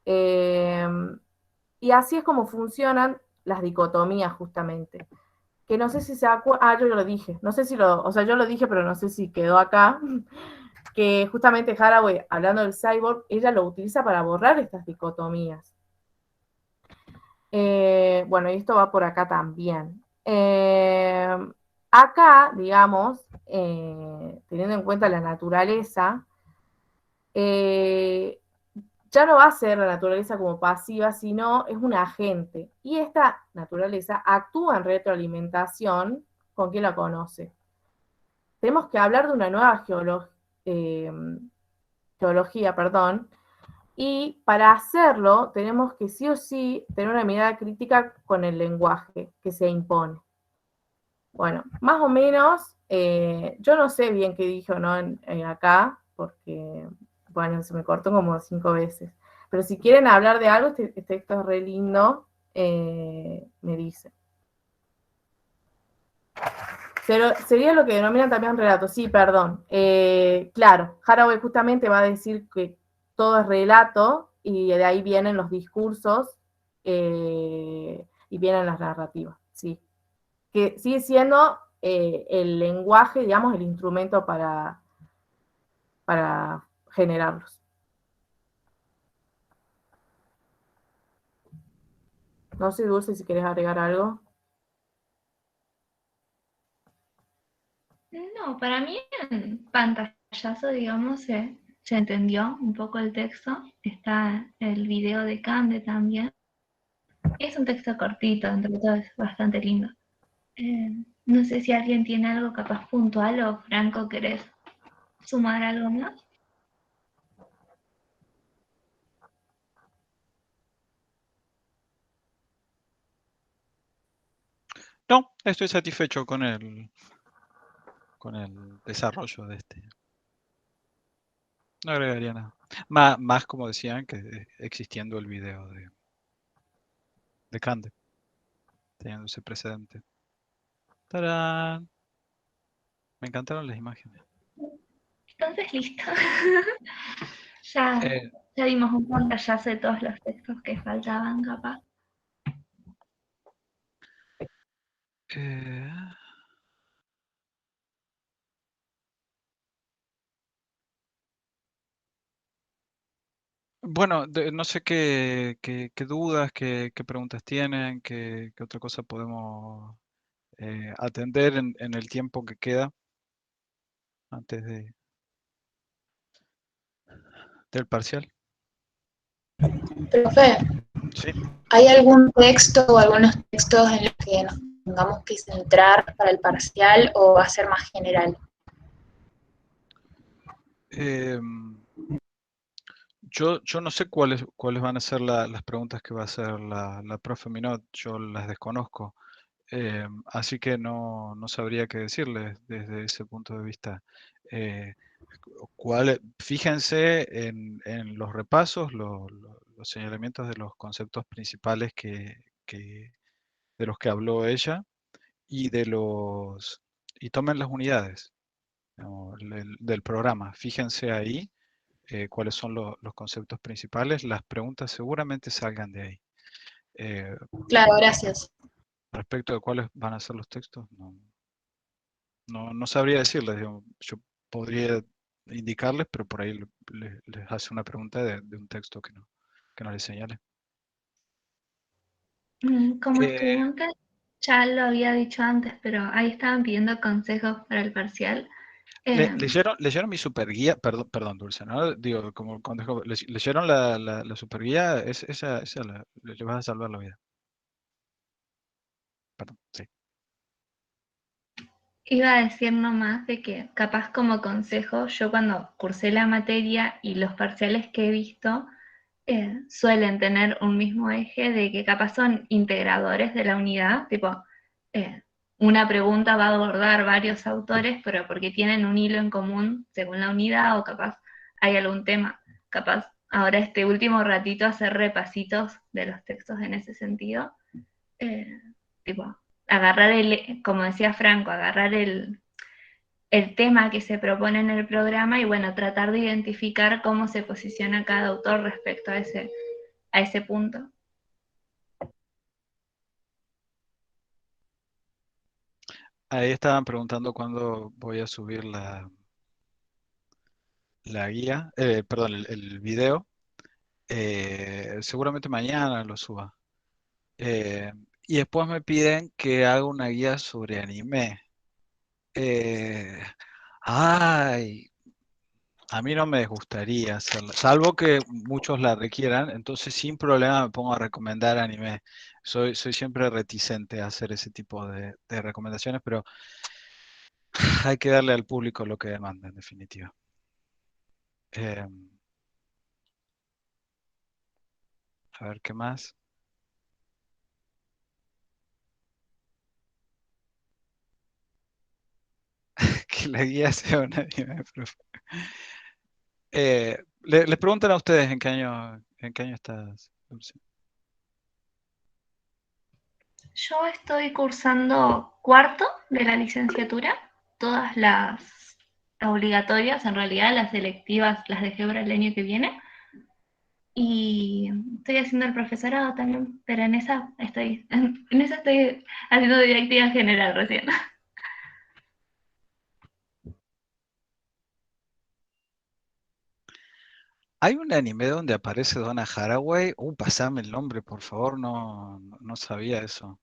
y así es como funcionan las dicotomías justamente. Que no sé si se acuerdan, yo lo dije, no sé si yo lo dije, pero no sé si quedó acá, que justamente Haraway, hablando del cyborg, ella lo utiliza para borrar estas dicotomías. Bueno, y esto va por acá también. Acá, digamos, teniendo en cuenta la naturaleza, ya no va a ser la naturaleza como pasiva, sino es un agente. Y esta naturaleza actúa en retroalimentación con quien la conoce. Tenemos que hablar de una nueva geología, y para hacerlo tenemos que sí o sí tener una mirada crítica con el lenguaje que se impone. Bueno, más o menos, yo no sé bien qué dije o no acá, porque, bueno, se me cortó como 5 veces. Pero si quieren hablar de algo, este texto es re lindo, me dice. Sería lo que denominan también relato, sí, perdón. Claro, Haraway justamente va a decir que todo es relato y de ahí vienen los discursos y vienen las narrativas, sí. Que sigue siendo el lenguaje, digamos, el instrumento para generarlos. No sé, Dulce, si querés agregar algo. No, para mí en pantallazo, digamos, se entendió un poco el texto. Está el video de Cande también. Es un texto cortito, entre todo es bastante lindo. No sé si alguien tiene algo capaz puntual o Franco, ¿querés sumar algo más? No, estoy satisfecho con el desarrollo de este. No agregaría nada. Más como decían, que existiendo el video de Cande. teniendo ese precedente. ¡Tarán! Me encantaron las imágenes. Entonces, listo. Ya, Eh, ya dimos un pantallazo de todos los textos que faltaban, capaz. eh, bueno, no sé qué dudas, qué preguntas tienen, qué otra cosa podemos atender en el tiempo que queda antes del parcial. Profe, Sí. ¿hay algún texto o algunos textos en los que nos tengamos que centrar para el parcial o va a ser más general? Yo no sé cuáles van a ser las preguntas que va a hacer la profe Minot, yo las desconozco. Así que no sabría qué decirles desde ese punto de vista. Eh, Fíjense en los repasos, los señalamientos de los conceptos principales de los que habló ella y y tomen las unidades, ¿no? Del programa. Fíjense ahí cuáles son los conceptos principales. Las preguntas seguramente salgan de ahí. Claro, gracias. Respecto de cuáles van a ser los textos, no sabría decirles. Digo, yo podría indicarles, pero por ahí les hace una pregunta de un texto que no les señale. Como Eh, estudiante, ya lo había dicho antes, pero ahí estaban pidiendo consejos para el parcial. ¿Leyeron mi superguía? Perdón, Dulce, ¿no? Digo, como cuando dijo, ¿leyeron la superguía? Esa le vas a salvar la vida. Perdón, sí. Iba a decir nomás de que capaz como consejo, yo cuando cursé la materia y los parciales que he visto suelen tener un mismo eje de que capaz son integradores de la unidad, tipo, eh, una pregunta va a abordar varios autores, pero porque tienen un hilo en común según la unidad o capaz hay algún tema. Capaz ahora este último ratito hacer repasitos de los textos en ese sentido. Eh, tipo, agarrar como decía Franco, agarrar el tema que se propone en el programa y bueno, tratar de identificar cómo se posiciona cada autor respecto a ese punto. Ahí estaban preguntando cuándo voy a subir la guía, perdón, el video. Seguramente mañana lo suba. Eh, y después me piden que haga una guía sobre anime. Eh, ay, a mí no me gustaría hacerla, salvo que muchos la requieran, entonces sin problema me pongo a recomendar anime. Soy siempre reticente a hacer ese tipo de recomendaciones, pero hay que darle al público lo que demanda, en definitiva. Eh, a ver qué más. Que la guía sea un anime, profe. Les preguntan a ustedes en qué año estás, Dulce. Yo estoy cursando cuarto de la licenciatura, todas las obligatorias, en realidad las selectivas las dejé para el año que viene. Y estoy haciendo el profesorado también, pero en esa estoy haciendo didáctica general recién. Hay un anime donde aparece Donna Haraway. Pasame el nombre, por favor, no sabía eso.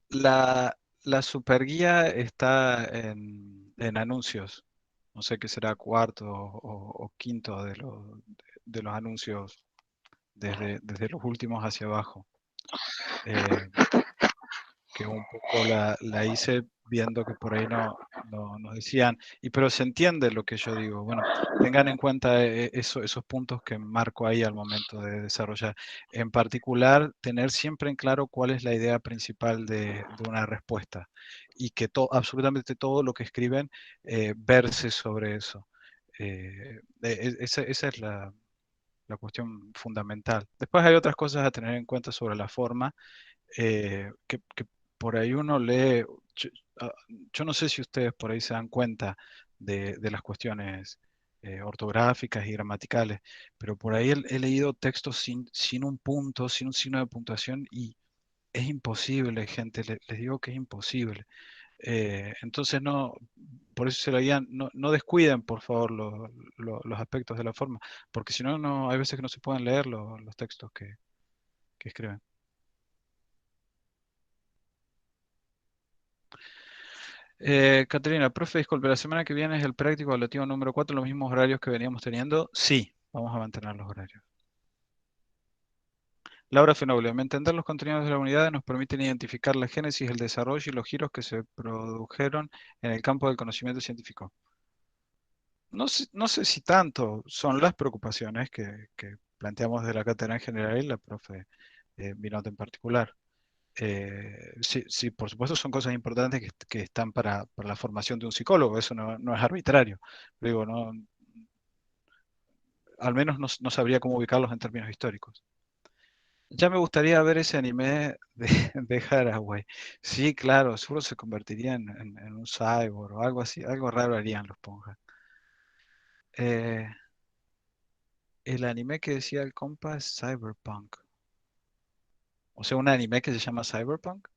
La superguía está en anuncios. No sé qué será cuarto o quinto de los anuncios desde los últimos hacia abajo. Que un poco la hice viendo que por ahí no nos decían, pero se entiende lo que yo digo. Bueno, tengan en cuenta esos puntos que marco ahí al momento de desarrollar. En particular, tener siempre en claro cuál es la idea principal de una respuesta y que absolutamente todo lo que escriben verse sobre eso. Esa es la cuestión fundamental. Después hay otras cosas a tener en cuenta sobre la forma, que por ahí uno lee, yo no sé si ustedes por ahí se dan cuenta de las cuestiones ortográficas y gramaticales, pero por ahí he leído textos sin un punto, sin un signo de puntuación, y es imposible, gente, les digo que es imposible. Entonces, por eso se lo digan, no descuiden, por favor, los aspectos de la forma, porque si no, hay veces que no se pueden leer los textos que escriben. Caterina, profe, disculpe, la semana que viene es el práctico evaluativo número 4, los mismos horarios que veníamos teniendo. Sí, vamos a mantener los horarios. Laura Fenoble, entender los contenidos de la unidad nos permiten identificar la génesis, el desarrollo y los giros que se produjeron en el campo del conocimiento científico. No sé si tanto son las preocupaciones que planteamos de la cátedra en general y la profe Binot en particular. Sí, por supuesto son cosas importantes que están para la formación de un psicólogo, eso no es arbitrario. Digo, al menos no sabría cómo ubicarlos en términos históricos. Ya me gustaría ver ese anime de Haraway. Sí, claro, seguro se convertiría en un cyborg o algo así, algo raro harían los Ponja. El anime que decía el compa es Cyberpunk. O sea, un anime que se llama Cyberpunk.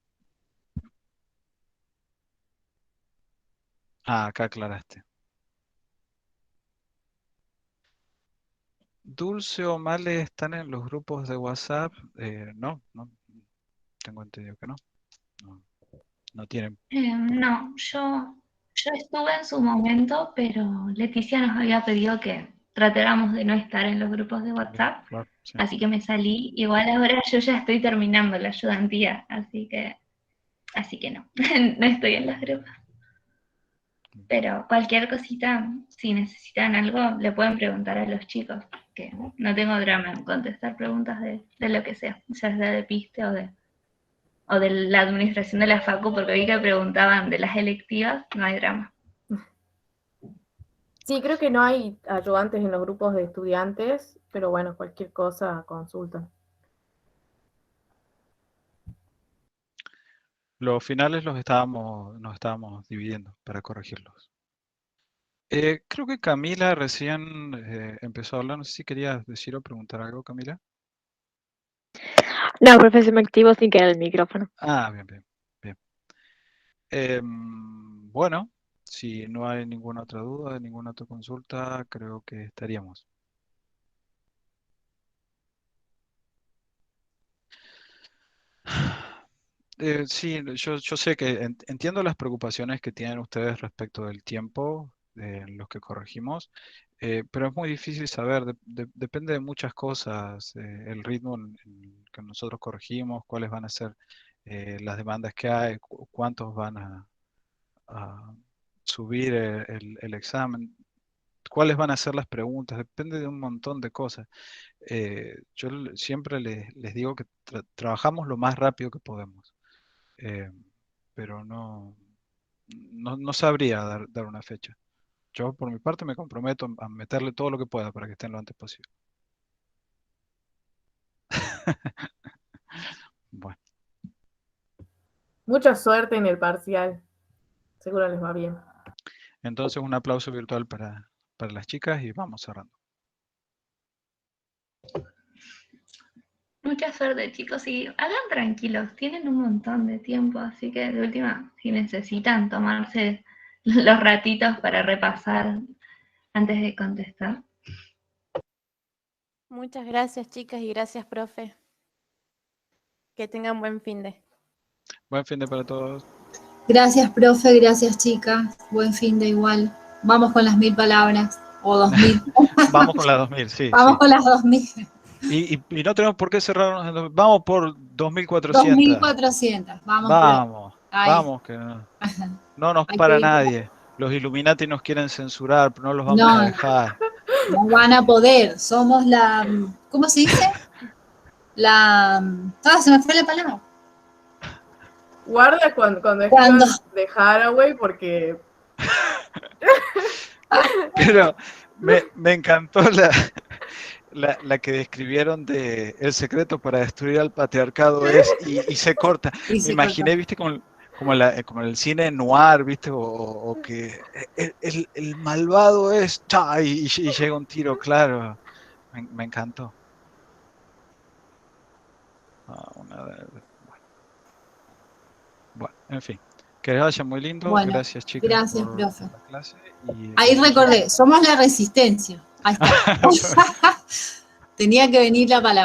Ah, acá aclaraste. Dulce o Male están en los grupos de WhatsApp. No, tengo entendido que no. No tienen. No, yo estuve en su momento, pero Leticia nos había pedido que tratáramos de no estar en los grupos de WhatsApp, Claro, sí. así que me salí. Igual ahora yo ya estoy terminando la ayudantía, así que no, no estoy en los grupos. Pero cualquier cosita, si necesitan algo, le pueden preguntar a los chicos, que no tengo drama en contestar preguntas de lo que sea, ya sea de piste o de la administración de la facu, porque vi que preguntaban de las electivas, no hay drama. Sí, creo que no hay ayudantes en los grupos de estudiantes, pero bueno, cualquier cosa consultan. Los finales nos estábamos dividiendo para corregirlos. Creo que Camila recién empezó a hablar. No sé si querías decir o preguntar algo, Camila. No, profe, se me activó sin querer el micrófono. Ah, bien. Bueno, si no hay ninguna otra duda, ninguna otra consulta, creo que estaríamos. Sí, yo sé que entiendo las preocupaciones que tienen ustedes respecto del tiempo en los que corregimos, pero es muy difícil saber, depende de muchas cosas, el ritmo en que nosotros corregimos, cuáles van a ser las demandas que hay, cuántos van a subir el examen, cuáles van a ser las preguntas, depende de un montón de cosas. Yo siempre les digo que trabajamos lo más rápido que podemos. Pero no sabría dar una fecha. Yo por mi parte me comprometo a meterle todo lo que pueda para que estén lo antes posible. Bueno, Mucha suerte en el parcial. Seguro les va bien. entonces un aplauso virtual para las chicas y vamos cerrando. Mucha suerte, chicos, y hagan tranquilos, tienen un montón de tiempo, así que de última, si necesitan tomarse los ratitos para repasar antes de contestar. Muchas gracias, chicas, y gracias, profe. Que tengan buen fin de. Buen fin de para todos. Gracias, profe, gracias, chicas. Buen fin de igual. Vamos con las 1000 palabras, o 2000. Vamos con las 2000, sí. Vamos con las 2000. Y no tenemos por qué cerrarnos. Vamos por 2400. 2400. Vamos, que no nos para nadie. Los Illuminati nos quieren censurar, pero no los vamos a dejar. No van a poder. Somos la... ¿Cómo se dice? Se me fue la palabra. Guarda cuando escribas de Haraway, porque... Pero me encantó la que describieron de El secreto para destruir al patriarcado es, y se corta. Y Me se imaginé, corta. viste, como el cine noir, viste, o que el malvado es, ¡cha! Y llega un tiro, claro. Me encantó. Bueno, en fin. Que les vaya muy lindo. Bueno, Gracias, chicas, gracias, por profe. la clase. Y Ahí recordé, somos la resistencia. Ahí está. Tenía que venir la palabra.